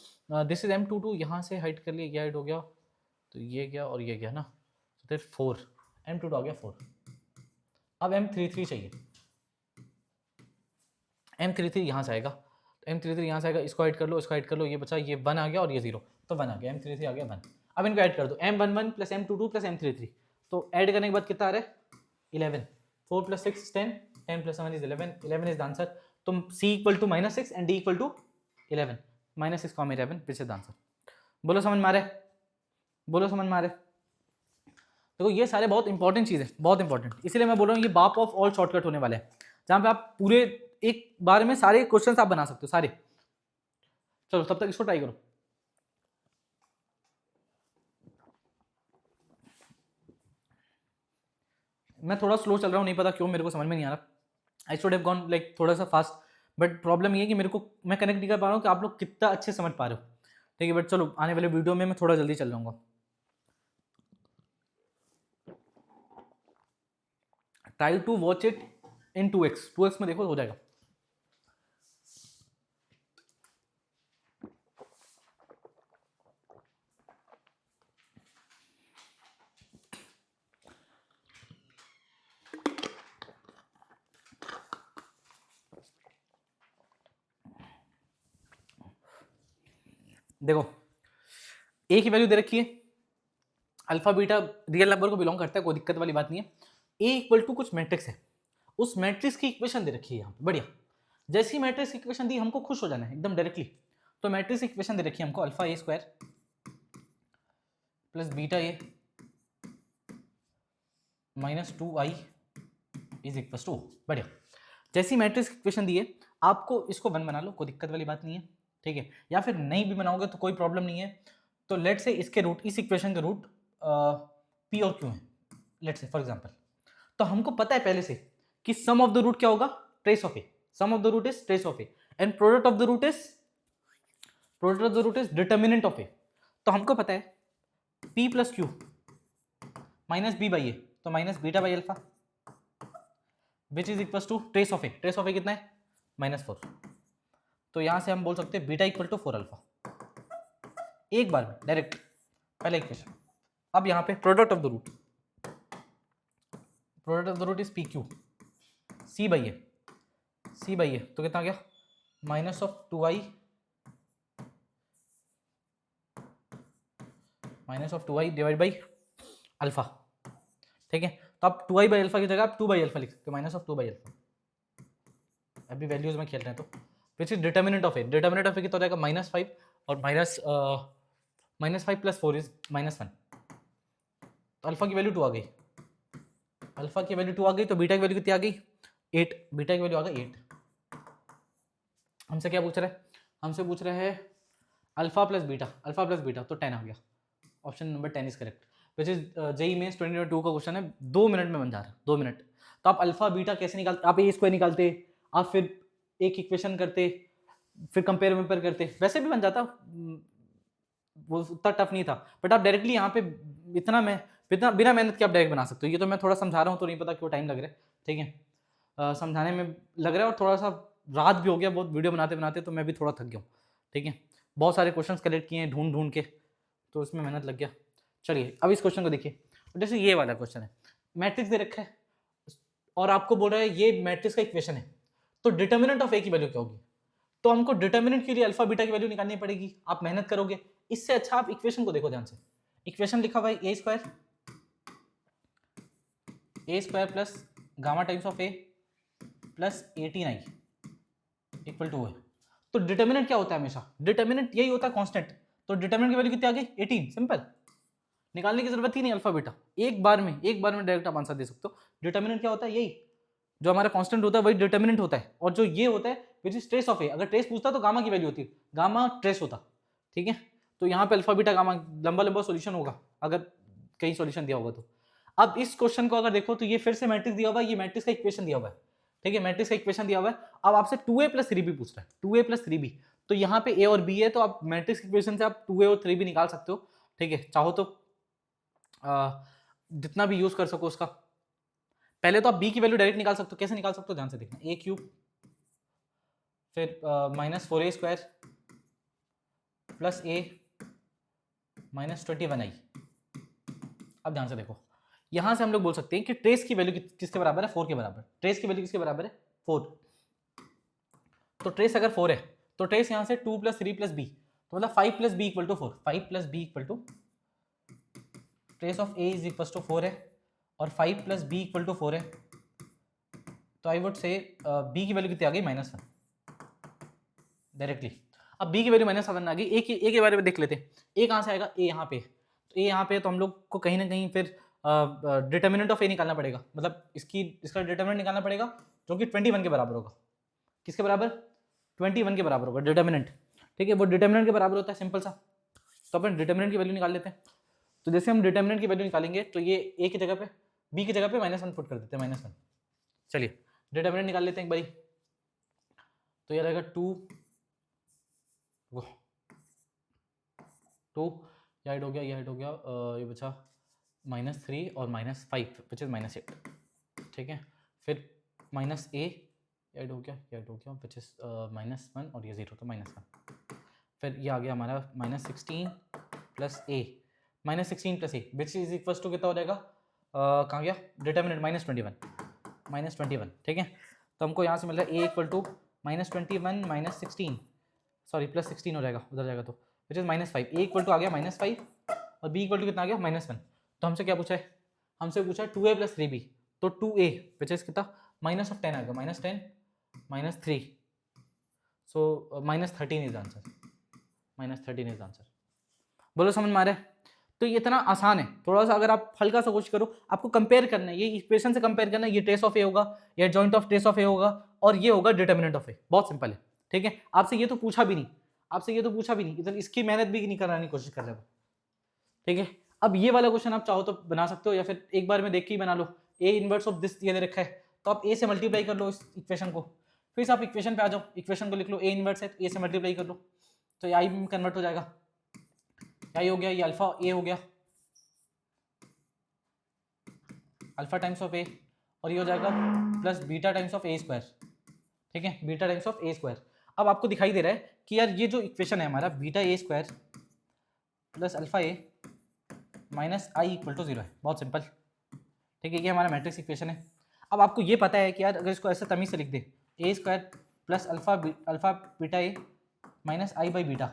दिस इज m22, यहाँ से हाइड कर लिए, ये हाइड हो गया, तो ये गया और ये गया ना, तो 4, m22 आ गया 4। अब m33 चाहिए, m33 यहाँ से आएगा, तो m33 यहाँ से आएगा, इसको ऐड कर लो, इसको ऐड कर लो, ये बचा, ये 1 आ गया और ये 0, तो 1 आ गया, m33 आ गया 1। अब इनको ऐड कर दो, m11 plus m22 plus m33, तो ऐड करने के बाद कितना आ रहा है? 11, 4 plus 6 10, 10 plus 7 is 11, 11 is the answer. तो c equal to -6 and d equal to 11, -6, 11 which is the answer. बोलो समझ में आ रहा है? बोलो समझ में आ रहा है? देखो ये सारे बहुत इंपॉर्टेंट चीज़ है, बहुत इंपॉर्टेंट, इसीलिए मैं बोल रहा हूँ ये बाप ऑफ ऑल शॉर्टकट होने वाले हैं, जहाँ पे आप पूरे एक बार में सारे क्वेश्चंस आप बना सकते हो, सारे। चलो तब तक इसको ट्राई करो। मैं थोड़ा स्लो चल रहा हूँ, नहीं पता क्यों, मेरे को समझ में नहीं आ रहा। I should have gone like थोड़ा सा फास्ट, बट प्रॉब्लम ये है कि मैं कनेक्ट नहीं कर पा रहा हूँ कि आप लोग कितना अच्छे समझ पा रहे हो, ठीक है। बट चलो आने वाले वीडियो में मैं थोड़ा जल्दी चल जाऊँगा। Try to watch it in 2x में देखो, हो जाएगा। देखो ए की वैल्यू दे रखी है, अल्फा बीटा रियल नंबर को बिलोंग करता है, कोई दिक्कत वाली बात नहीं है। ए इक्वल टू कुछ मैट्रिक्स है, उस मैट्रिक्स की इक्वेशन दे रखी है यहाँ पे, बढ़िया। जैसी मैट्रिक्स की इक्वेशन दी हमको खुश हो जाना है एकदम डायरेक्टली। तो मैट्रिक्स इक्वेशन दे रखी है हमको, alpha A square plus beta A minus 2i is equal to, बढ़िया। जैसी मैट्रिक्स इक्वेशन दी है आपको इसको 1 बना लो, कोई दिक्कत वाली बात नहीं है, ठीक है। या फिर नहीं भी बनाओगे तो कोई प्रॉब्लम नहीं है। तो लेट से इसके रूट, इस इक्वेशन के रूट p और q है, लेट से फॉर एग्जांपल। तो हमको पता है पहले से कि सम ऑफ द रूट क्या होगा, trace of A, sum of the root is trace of A and product of the root is determinant of A. तो हमको पता है p plus Q minus B by A, तो minus beta by alpha which is equal to trace of A. Trace of A कितना है, -4। तो यहां से हम बोल सकते हैं बीटा इक्वल टू 4 अल्फा, एक बार में डायरेक्ट पहले इक्वेशन। अब यहाँ पे product of the root, product of the root is P Q C by A, C by A तो कितना आ गया, minus of 2i divide by alpha, ठीक है। तो आप 2i बाई अल्फा की जगह आप 2 बाई अल्फा लिख सकते हो, माइनस ऑफ 2 बाई अल्फा। अभी वैल्यूज में खेल रहे हैं तो which is determinant of A, determinant of A कितना हो जाएगा, -5 और -5 प्लस 4 इज -1। तो अल्फा की वैल्यू 2 आ गई, अल्फा की वैल्यू 2 आ गई, तो बीटा की वैल्यू कितनी आ गई, 8। बीटा की वैल्यू आ गई 8। हमसे क्या पूछ रहे हैं, हमसे पूछ रहे हैं alpha plus beta, alpha plus beta, तो 10 आ गया। Option number 10 is correct, which is JEE Mains 2022 का क्वेश्चन है, 2 मिनट में बन जा रहा है, 2 मिनट। तो आप अल्फा बीटा कैसे निकालते, आप ए स्क्वायर निकालते, आप फिर एक इक्वेशन करते, फिर कंपेयर करते, वैसे भी बन जाता, वो उतना टफ नहीं था। बट आप डायरेक्टली यहाँ पे इतना बिना मेहनत के आप डायरेक्ट बना सकते हो। ये तो मैं थोड़ा समझा रहा हूँ तो नहीं पता क्यों टाइम लग रहा है, ठीक है। समझाने में लग रहा है और थोड़ा सा रात भी हो गया बहुत वीडियो बनाते बनाते, तो मैं भी थोड़ा थक गया हूँ, ठीक है। बहुत सारे क्वेश्चंस कलेक्ट किए हैं ढूंढ के, तो उसमें मेहनत लग गया। चलिए अब इस क्वेश्चन को देखिए, जैसे ये वाला क्वेश्चन है, मैट्रिक्स दे रखा है और आपको बोल रहा है ये मैट्रिक्स का इक्वेशन है, तो डिटर्मिनेंट ऑफ ए की वैल्यू क्या होगी। तो हमको डिटर्मिनेंट के लिए अल्फा बीटा की वैल्यू निकालनी पड़ेगी, आप मेहनत करोगे। इससे अच्छा आप इक्वेशन को देखो ध्यान से, इक्वेशन लिखा हुआ है A square plus gamma times of A plus 18i equal to है। तो डिटर्मिनेंट क्या होता है, हमेशा डिटर्मिनेंट यही होता है कांस्टेंट। तो डिटर्मिनेंट की वैल्यू कितनी आ गई, 18, सिंपल, निकालने की जरूरत ही नहीं अल्फा बीटा, एक बार में डायरेक्ट आप आंसर दे सकते हो। डिटर्मिनेंट क्या होता है, यही जो हमारा कांस्टेंट होता है वही डिटर्मिनेंट होता है, और जो ये होता है विच इज ट्रेस ऑफ ए। अगर ट्रेस पूछता तो गामा की वैल्यू होती, गामा ट्रेस होता, ठीक है। तो यहाँ पे अल्फा बीटा गामा लंबा सॉल्यूशन होगा अगर कहीं सॉल्यूशन दिया होगा तो। अब इस क्वेश्चन को अगर देखो तो ये फिर से मैट्रिक्स दिया हुआ है, ये मैट्रिक्स का इक्वेशन दिया हुआ है, ठीक है, मैट्रिक्स का इक्वेशन दिया हुआ है। अब आपसे 2a प्लस 3b पूछ रहा है, 2a प्लस 3b, तो यहाँ पे a और b है, तो आप मैट्रिक्स इक्वेशन से आप 2a और 3b निकाल सकते हो, ठीक है। चाहो तो जितना भी यूज कर सको उसका। पहले तो आप b की वैल्यू डायरेक्ट निकाल सकते हो, कैसे निकाल सकते हो ध्यान से देखना, a क्यूब फिर -4a square plus a -21i। अब ध्यान से देखो, यहां से हम लोग बोल सकते हैं कि ट्रेस की वैल्यू किसके बराबर है, 4 के बराबर। ट्रेस की वैल्यू किसके बराबर है, 4। तो ट्रेस अगर 4 है तो ट्रेस यहां से 2 प्लस 3 प्लस बी, तो मतलब 5 plus B equal to 4, 5 plus B equal to trace of A is equal to 4 है, और 5 प्लस बी इक्वल टू 4 है। तो आई वुड से बी की वैल्यू कितनी आ गई, -1 डायरेक्टली। अब बी की वैल्यू -1 आ गई। ए के बारे में देख लेते हैं, ए कहाँ से आएगा, ए यहाँ पे, तो ए यहाँ पे, तो हम लोग को कहीं ना कहीं फिर डिटर्मिनेंट ऑफ ए निकालना पड़ेगा, मतलब इसका डिटर्मिनेंट निकालना पड़ेगा जो कि 21 के बराबर होगा। किसके बराबर, 21 के बराबर होगा डिटर्मिनेंट, ठीक है। वो डिटर्मिनेंट के बराबर होता है, सिंपल सा। तो अपन डिटर्मिनेंट की वैल्यू निकाल लेते हैं। तो जैसे हम डिटर्मिनेंट की वैल्यू निकालेंगे तो ये ए की जगह पे, बी की जगह पे -1 पुट कर देते हैं, -1। चलिए डिटर्मिनेंट निकाल लेते हैं एक बारी। तो ये रहेगा 2 ये हाइट हो गया, ये बचा -3 और -5 विच इज -8, ठीक है। फिर -a ऐड हो गया विच इज -1 और ये 0 तो -1। फिर ये आ गया हमारा -16 plus a, -16 plus a which is equal to कितना हो जाएगा, कहाँ गया डिटर्मिनेंट, -21, ठीक है। तो हमको यहाँ से मिल रहा है a इक्वल टू -21 -16, सॉरी +16 हो जाएगा, उधर जाएगा तो which is -5। a equal to आ गया -5 और b इक्वल टू कितना आ गया, -1। तो हमसे क्या पूछा है, हमसे पूछा है 2a प्लस 3b, तो 2a विच इज कितना -10 आ गया, -10 -3, सो -13 इज आंसर, -13 इज आंसर। बोलो समझ में आ रहा है। तो ये इतना आसान है, थोड़ा सा अगर आप हल्का सा कोशिश करो, आपको कंपेयर करना है, ये इक्वेशन से कंपेयर करना है, ये ट्रेस ऑफ ए होगा, ये जॉइंट ऑफ ट्रेस ऑफ ए होगा, और ये होगा डिटर्मिनेंट ऑफ ए। बहुत सिंपल है, ठीक है। आपसे ये तो पूछा भी नहीं, आपसे ये तो पूछा भी नहीं, इधर इसकी मेहनत भी नहीं कराने की कोशिश कर रहे हो, ठीक है। अब ये वाला क्वेश्चन आप चाहो तो बना सकते हो, या फिर एक बार में देख के ही बना लो। ए इनवर्स ऑफ दिस ये दे रखा है, तो आप ए से मल्टीप्लाई कर लो इस इक्वेशन को, फिर से आप इक्वेशन पे आ जाओ, इक्वेशन को लिख लो, ए इनवर्स है तो ए से मल्टीप्लाई कर लो, तो ये आई में कन्वर्ट हो जाएगा, आई हो गया, ये अल्फा ए हो गया, अल्फा टाइम्स ऑफ ए, और ये हो जाएगा plus beta times of A square, ठीक है, beta times of A square. अब आपको दिखाई दे रहा है कि यार ये जो इक्वेशन है हमारा beta A square plus alpha A minus I equal to 0 है, बहुत सिंपल, ठीक है, ये हमारा मैट्रिक्स इक्वेशन है। अब आपको ये पता है कि यार अगर इसको ऐसे तमीज से लिख दे, A square plus alpha beta A minus I by beta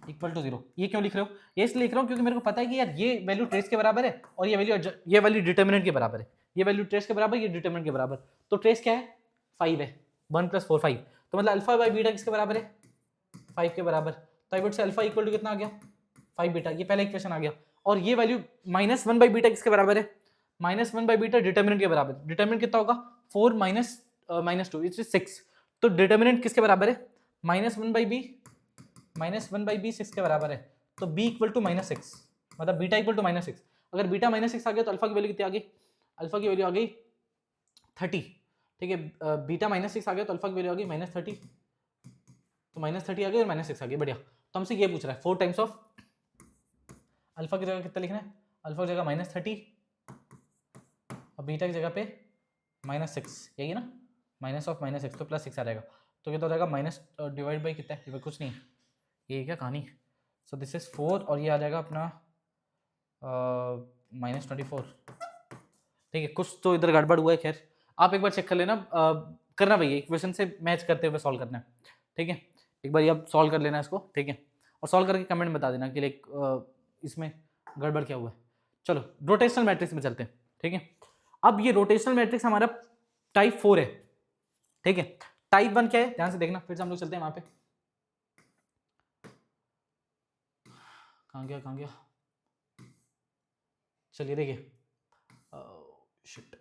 equal to 0, ये क्यों लिख रहे हो? ये इसलिए लिख रहा हूँ क्योंकि मेरे को पता है कि यार ये वैल्यू ट्रेस के बराबर है, और ये वैल्यू डिटर्मिनेंट के बराबर है, ये वैल्यू ट्रेस के बराबर, ये डिटर्मिनेंट के बराबर, तो ट्रेस क्या है? 5 है, 1 + 4 5, तो मतलब अल्फा बाई बीटा किसके बराबर है? 5 के बराबर, तो I would say alpha equal to कितना आ गया? 5 बीटा, ये पहला इक्वेशन आ गया। और ये वैल्यू -1 बाई बीटा किसके बराबर है? -1 बाई बीटा डिटर्मिनेंट के बराबर, डिटर्मिनेंट कितना होगा? 4 - 2 इट्स 6, तो डिटर्मिनेंट किसके बराबर है? -1 बाई बी, -1 बाई बी 6 के बराबर है, तो b इक्वल टू -6, मतलब बीटा इक्वल टू -6। अगर बीटा -6 आ गया तो अल्फा की वैल्यू कितनी आ गई? अल्फा की वैल्यू आ गई 30, ठीक है, बीटा -6 आ गया तो अल्फा की वैल्यू आ गई -30, तो -30 आ गई और -6 आ गई, बढ़िया। तो हमसे ये पूछ रहा है 4 टाइम्स ऑफ अल्फा की जगह कितना लिखना है? अल्फा की जगह -30 और बीटा की जगह पे -6, यही है ना, -6 तो +6 आ जाएगा, तो ये तो हो जाएगा माइनस डिवाइड बाई कितना है? कुछ नहीं, ये क्या कहानी। सो दिस इज 4 और ये आ जाएगा अपना -24, ठीक है, कुछ तो इधर गड़बड़ हुआ है, खैर आप एक बार चेक कर लेना, करना भैया इक्वेशन से मैच करते हुए सॉल्व करना है, ठीक है, एक बार ये आप सॉल्व कर लेना इसको, ठीक है, और सॉल्व करके कमेंट में बता देना कि लाइक इसमें गड़बड़ क्या हुआ है। चलो रोटेशनल मैट्रिक्स में चलते हैं, ठीक है। अब ये रोटेशनल मैट्रिक्स हमारा टाइप 4 है, ठीक है। टाइप 1 क्या है ध्यान से देखना, फिर से हम लोग चलते हैं वहां पे, कहाँ गया, चलिए देखिए, शिट,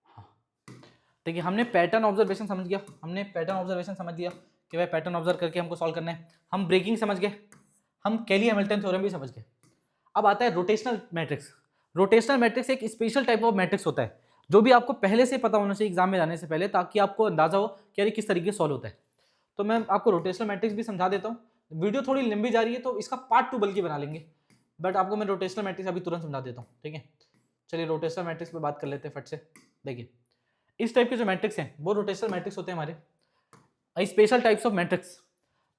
हाँ, देखिए हमने पैटर्न ऑब्जर्वेशन समझ गया, कि भाई पैटर्न ऑब्जर्व करके हमको सॉल्व करना है, हम ब्रेकिंग समझ गए, हम कैली हैमिल्टन थ्योरम भी समझ गए। अब आता है रोटेशनल मैट्रिक्स। रोटेशनल मैट्रिक्स एक स्पेशल टाइप ऑफ मैट्रिक्स होता है, जो भी आपको पहले से पता होना चाहिए एग्जाम में जाने से पहले, ताकि आपको अंदाजा हो कि यार किस तरीके से सॉल्व होता है। तो मैं आपको रोटेशनल मैट्रिक्स भी समझा देता हूँ, वीडियो थोड़ी लंबी जा रही है तो इसका पार्ट 2 बल्कि बना लेंगे, बट आपको मैं रोटेशनल मैट्रिक्स अभी तुरंत समझा देता हूँ, ठीक है। चलिए रोटेशनल मैट्रिक्स पे बात कर लेते हैं फट से। देखिए इस टाइप के जो मैट्रिक्स हैं वो रोटेशनल मैट्रिक्स होते हैं हमारे। Special types of matrix,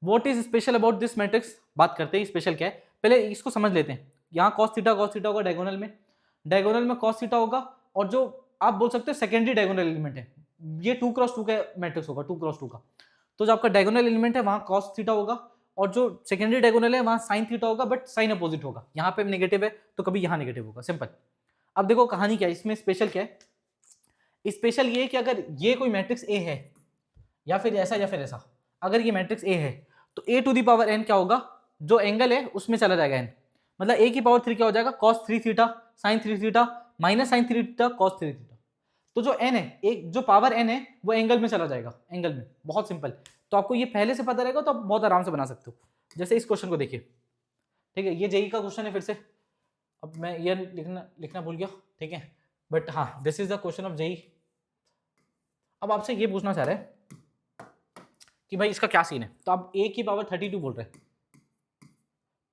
what is special about this matrix, बात करते हैं स्पेशल क्या है, पहले इसको समझ लेते हैं। यहाँ कॉस थीटा होगा डायगोनल में कॉस थीटा होगा, और जो आप बोल सकते हो सेकेंडरी डायगोनल एलिमेंट है, ये 2x2 का मैट्रिक्स होगा, 2x2 का, तो जो आपका डायगोनल एलिमेंट है वहां कॉस थीटा होगा, और जो सेकेंडरी डायगोनल है वहां साइन थीटा होगा, बट साइन अपोजिट होगा, यहाँ पे नेगेटिव है तो कभी यहाँ नेगेटिव होगा, सिंपल। अब देखो कहानी क्या है इसमें, स्पेशल क्या है, स्पेशल ये है कि अगर ये कोई मैट्रिक्स ए है या फिर ऐसा, अगर ये मैट्रिक्स ए है तो a to the power n क्या होगा, जो एंगल है उसमें चला जाएगा n, मतलब a की पावर 3 क्या हो जाएगा, cos 3 theta sin 3 theta minus sin 3 theta cos 3 theta, तो जो n है, एक जो पावर n है वो एंगल में चला जाएगा, एंगल में, बहुत सिंपल। तो आपको ये पहले से पता रहेगा तो आप बहुत आराम से बना सकते हो। जैसे इस क्वेश्चन को देखिए, ठीक है, ये जेई का क्वेश्चन है, फिर से अब मैं ये लिखना भूल गया, ठीक है, बट हाँ this is the question of JEE. अब आपसे ये पूछना चाह रहे हैं कि भाई इसका क्या सीन है, तो आप a की पावर 32 बोल रहे हैं,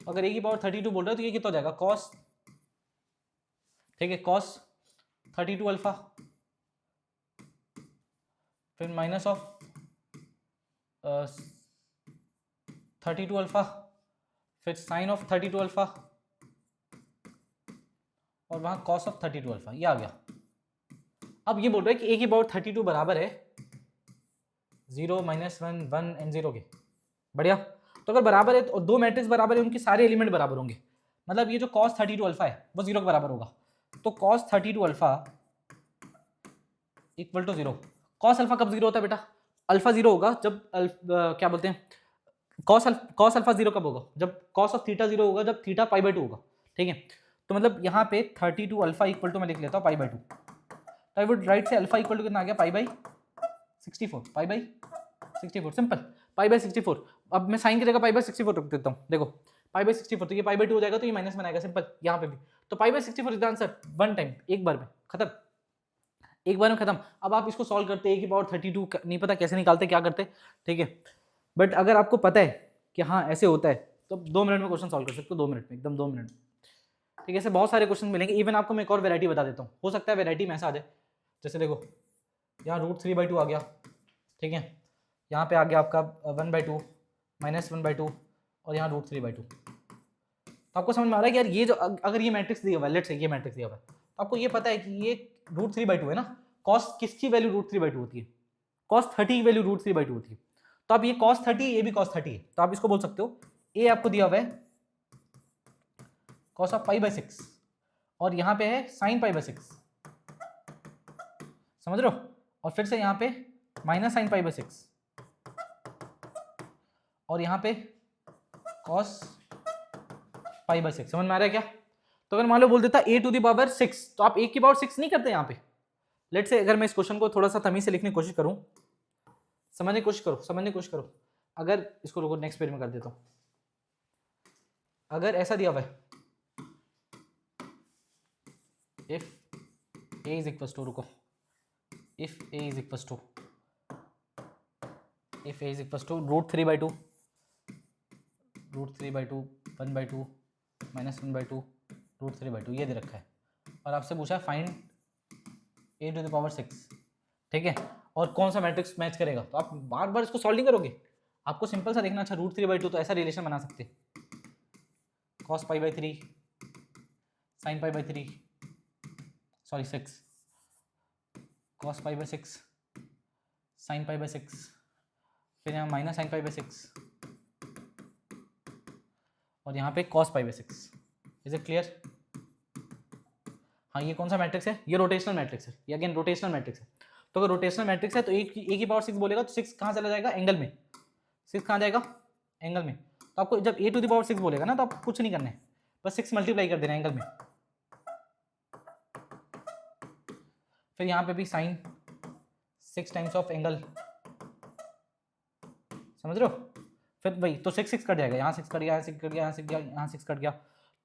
अगर a की पावर 32 बोल रहे हैं तो ये कितना हो जाएगा कॉस, ठीक है, कॉस 32 अल्फा, फिर माइनस ऑफ 32 अल्फा, फिर साइन ऑफ 32 अल्फा, और वहां कॉस ऑफ 32 अल्फा, ये आ गया। अब ये बोल रहे हैं कि a की पावर 32 बराबर है 0 -1 1 एंड 0 के, बढ़िया। तो अगर बराबर है तो दो मैट्रिक्स बराबर है, उनके सारे एलिमेंट बराबर होंगे, मतलब ये जो cos 32 अल्फा है वो 0 के बराबर होगा, तो cos 32 alpha equal to 0। cos alpha कब 0 होता है बेटा, अल्फा 0 होगा जब क्या बोलते हैं कॉस अल्फा 0 कब होगा? जब कॉस ऑफ थीटा 0 होगा, जब थीटा पाई बाई 2 होगा, ठीक है। तो मतलब यहाँ पे 32 अल्फा इक्वल टू मैं लिख लेता हूँ पाई बाई 2, तो आई वुड राइट से अल्फा इक्वल टू कितना आ गया, pi by 64, pi by 64, simple, pi by 64। अब मैं साइन की जगह पाई बाई 64 रख देता हूँ, देखो पाई बाई 64, तो ये पाई बाई 2 हो जाएगा, तो ये माइनस बनाएगा, सिंपल, यहाँ पे भी। तो pi by 64 is the answer, one time, एक बार में खत्म, एक बार में खत्म। अब आप इसको सॉल्व करते, कि पावर 32 नहीं पता कैसे निकालते, क्या करते, ठीक है। बट अगर आपको पता है कि हाँ ऐसे होता है, तो 2 मिनट में क्वेश्चन सॉल्व कर सकते हो, 2 मिनट में, एकदम 2 मिनट में, ठीक है। ऐसे बहुत सारे क्वेश्चन मिलेंगे। इवन आपको मैं एक और वैरायटी बता देता हूँ, हो सकता है वैरायटी में ऐसा आ जाए, जैसे देखो यहाँ √3/2 आ गया, ठीक है, यहाँ पे आ गया आपका 1/2 -1/2 और यहाँ √3/2। तो आपको समझ में आ रहा है कि यार ये जो अगर ये मैट्रिक्स दिया हुआ है, लेट्स से ये मैट्रिक्स दिया हुआ है, तो आपको ये पता है कि ये √3/2 है ना, कॉस किसकी वैल्यू √3/2 होती है, कॉस 30 की वैल्यू √3/2 होती है। तो अब ये cos 30, ये भी cos 30 है, तो आप इसको बोल सकते हो ए आपको दिया हुआ है cos ऑफ π/6 और यहाँ पे है sin π/6, समझ रहे हो, और फिर से यहाँ पे माइनस sin π/6 और यहाँ पे cos π/6, समझ में आ रहा है क्या? तो अगर मान लो बोल देता a⁶, तो आप a की पावर 6 नहीं करते यहाँ पे। लेट से अगर मैं इस क्वेश्चन को थोड़ा सा तमीज से लिखने की कोशिश करूं, समझने की कोशिश करो, अगर इसको रुको नेक्स्ट पेज में कर देता हूं। अगर ऐसा दिया हुआ है if a is equal to, रुको, if a is equal to √3/2 1/2 -1/2 √3/2 ये दे रखा है, और आपसे पूछा है फाइंड a⁶, ठीक है, और कौन सा मैट्रिक्स मैच करेगा। तो आप बार बार इसको सॉल्व नहीं करोगे, आपको सिंपल सा देखना, अच्छा √3/2 तो ऐसा रिलेशन बना सकते, cos π/3 sin π/3 sorry 6 cos π/6 sin π/6, फिर यहाँ माइनस sin π/6 और यहाँ पे cos π/6। Is it clear? हाँ, ये कौन सा मैट्रिक्स है, ये रोटेशनल मैट्रिक्स है, ये अगेन रोटेशनल मैट्रिक्स है। तो अगर रोटेशनल मैट्रिक्स है तो एक की पावर 6 बोलेगा, तो 6 कहाँ चला जाएगा, एंगल में, 6 कहाँ जाएगा, एंगल में। तो आपको जब a⁶ बोलेगा ना, तो आपको कुछ नहीं करना है, बस 6 मल्टीप्लाई कर देना एंगल में, फिर यहाँ पे भी साइन 6 टाइम्स ऑफ एंगल, समझ रहे हो, फिर भाई तो 6 कट जाएगा, यहाँ 6 कट गया, यहाँ 6 कट गया, यहाँ 6 गया, यहाँ 6 कट गया,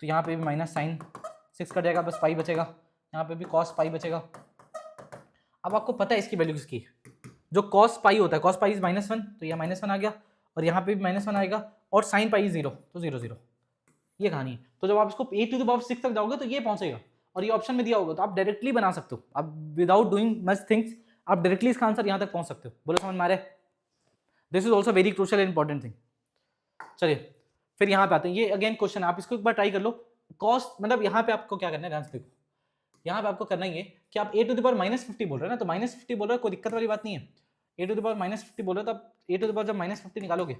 तो यहाँ पे भी माइनस साइन 6 कट जाएगा, बस पाई बचेगा, यहाँ पे भी cos पाई बचेगा। अब आपको पता है इसकी वैल्यू किसकी, जो cos पाई होता है, cos पाई इज -1, तो यह -1 आ गया, और यहाँ पे भी -1 आएगा, और sin पाई 0, तो 0 0, ये कहानी है। तो जब आप इसको a⁶ तक जाओगे तो ये पहुंचेगा, और ये ऑप्शन में दिया होगा, तो आप डायरेक्टली बना सकते हो, आप विदाउट डूइंग मच थिंग्स आप डायरेक्टली इसका आंसर यहाँ तक पहुंच सकते हो। बोलो समझ में आ रहा है? This is also very crucial and important thing. चलिए फिर यहाँ पे आते हैं, ये अगेन क्वेश्चन, आप इसको एक बार ट्राई कर लो। कॉस्ट मतलब यहाँ पे आपको क्या करना है, ध्यान से देखो, यहाँ पे आपको करना ही है कि आप a⁻⁻50 बोल रहे हैं ना, तो -50 बोल रहे हैं, कोई दिक्कत वाली बात नहीं है। a⁻⁻50 बोल रहे हो, तो आप a⁻ जब -50 निकालोगे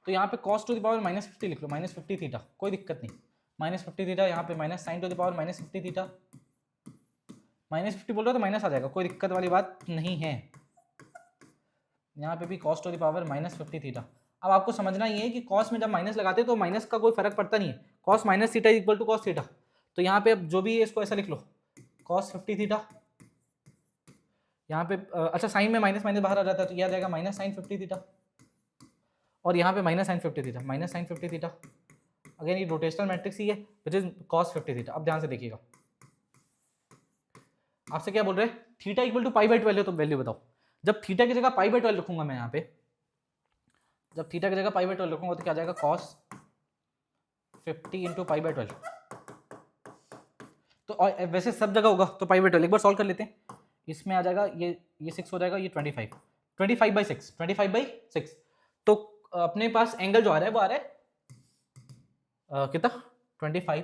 तो यहाँ पे cos -50 लिख लो, -50 थीटा, कोई दिक्कत नहीं, -50 थीटा, यहाँ पे माइनस sin -50 थीटा, -50 बोल रहे हो तो माइनस आ जाएगा, कोई दिक्कत वाली बात नहीं है। यहाँ पे भी cos -50 थीटा। अब आपको समझना ये है कि cos में जब माइनस लगाते हैं तो माइनस का कोई फर्क पड़ता नहीं है, cos - theta equal to cos theta. तो यहाँ पे अब जो भी है इसको ऐसा लिख लो, cos 50 थीटा, यहाँ पे अच्छा साइन में माइनस माइनस बाहर आ जाता है, तो यह आ जाएगा माइनस sin 50 थीटा, और यहाँ पे minus sin 50 theta, minus sin 50 theta. Again ये रोटेशनल मैट्रिक्स ही है, विच इज cos 50 थीटा। अब ध्यान से देखिएगा, आपसे क्या बोल रहे हैं, थीटा इक्वल टू π/12 है, तो वैल्यू बताओ। जब थीटा की जगह π/12 रखूंगा मैं यहाँ पे, जब थीटा की जगह π/12 रखूंगा तो क्या आ जाएगा, cos 50 × π/12। तो और वैसे सब जगह होगा तो π/12, एक बार सॉल्व कर लेते हैं। इसमें आ जाएगा ये 6 हो जाएगा, ये 25/6, 25/6। तो अपने पास एंगल जो आ रहा है वो आ रहा है कितना, 25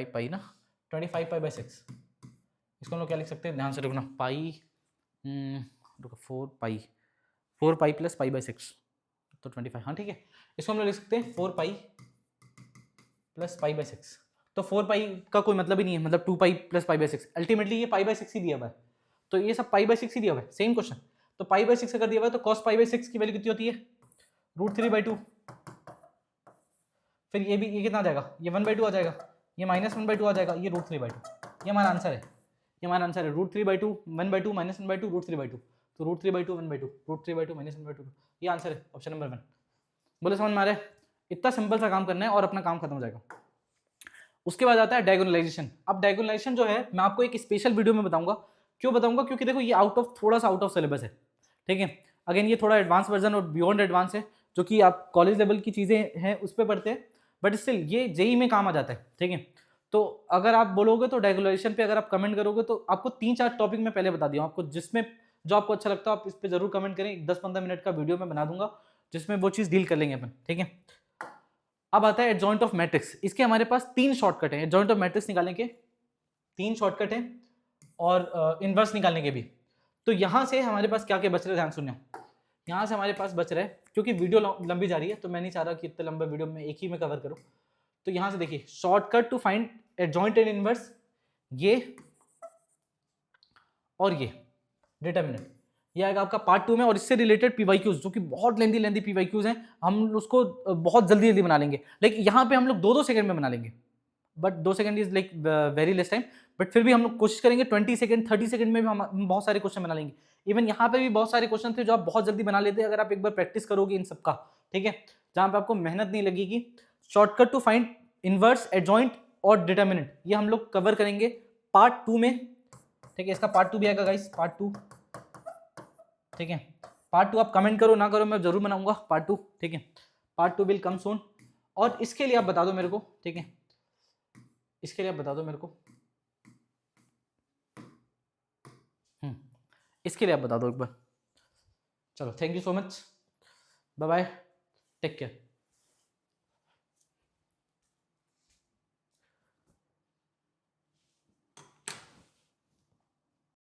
पाई ना, 25π/6। इसको हम लोग क्या लिख सकते हैं, ध्यान से देखना, पाई रुको 4 पाई प्लस π/6, तो 25, हाँ ठीक है। इसको हम लोग लिख सकते हैं 4 पाई प्लस π/6। तो 4 पाई का कोई मतलब ही नहीं है, मतलब 2 पाई प्लस π/6, अल्टीमेटली ये π/6 ही दिया हुआ है, तो ये सब π/6 ही दिया हुआ है, सेम क्वेश्चन। तो पाई बाई 6 अगर दिया हुआ है तो cos पाई बाई 6 की वैल्यू कितनी होती है, √3/2। फिर ये भी, ये कितना आ जाएगा, ये 1/2 आ जाएगा, ये -1/2 आ जाएगा, ये √3/2। ये हमारा आंसर है, ये हमारा आंसर है, √3/2 1/2 -1/2 √3/2। तो √3/2 1/2 √3/2 -1/2, ये आंसर है ऑप्शन नंबर 1। बोले समझ में आ रहा है? इतना सिंपल सा काम करना है और अपना काम खत्म हो जाएगा। उसके बाद आता है डायगोनलाइजेशन। अब डायगोनलाइजेशन जो है मैं आपको एक स्पेशल वीडियो में बताऊंगा। क्यों बताऊंगा? क्योंकि देखो ये थोड़ा सा आउट ऑफ सिलेबस है, ठीक है। अगेन ये थोड़ा एडवांस वर्जन और बियॉन्ड एडवांस है, जो कि आप कॉलेज लेवल की चीज़ें हैं उस पर पढ़ते हैं, बट स्टिल ये जेई में काम आ जाता है, ठीक है। तो अगर आप बोलोगे तो डायगोनलाइजेशन पे अगर आप कमेंट करोगे तो आपको 3-4 टॉपिक मैं पहले बता दिया आपको, जिसमें जो आपको अच्छा लगता है आप इस पर जरूर कमेंट करें। 10-15 मिनट का वीडियो मैं बना दूंगा जिसमें वो चीज़ डील कर लेंगे अपन, ठीक है। अब आता है एडजॉइंट ऑफ मैट्रिक्स। इसके हमारे पास 3 शॉर्टकट है एडजॉइंट ऑफ मैट्रिक्स निकालने के, 3 शॉर्टकट है, और इनवर्स निकालने के भी। तो यहां से हमारे पास क्या क्या बच रहे हैं, ध्यान सुनिए। यहां से हमारे पास बच रहा है, क्योंकि वीडियो लंबी जा रही है तो मैं नहीं चाह रहा कि इतने लंबे वीडियो में एक ही में कवर करूं। तो यहां से देखिए, shortcut to find adjoint and inverse, ये और ये डिटरमिनेंट, ये आएगा आपका पार्ट 2 में। और इससे रिलेटेड पीवाईक्यूज, जो कि बहुत लेंदी पीवाईक्यूज हैं, हम उसको बहुत जल्दी बना लेंगे। लाइक यहाँ पे हम लोग 2-2 सेकंड में बना लेंगे, but 2 second is like very less time, but फिर भी हम लोग कोशिश करेंगे 20 सेकंड 30 सेकंड में भी हम बहुत सारे क्वेश्चन बना लेंगे। इवन यहाँ पे भी बहुत सारे क्वेश्चन थे जो आप बहुत जल्दी बना लेते हैं अगर आप एक बार प्रैक्टिस करोगे इन सबका, ठीक है, जहाँ पे आपको मेहनत नहीं लगेगी। Shortcut to find inverse, adjoint और डिटरमिनेंट, ये हम लोग कवर करेंगे पार्ट 2 में, ठीक है। इसका पार्ट 2 भी आएगा गाइस, पार्ट 2, ठीक है। पार्ट 2 आप कमेंट करो ना करो, मैं जरूर बनाऊंगा पार्ट 2, ठीक है। पार्ट 2 विल कम सून। और इसके लिए आप बता दो मेरे को, ठीक है, इसके लिए आप बता दो मेरे को, इसके लिए आप बता दो एक बार। चलो, thank you so much, bye bye, take care.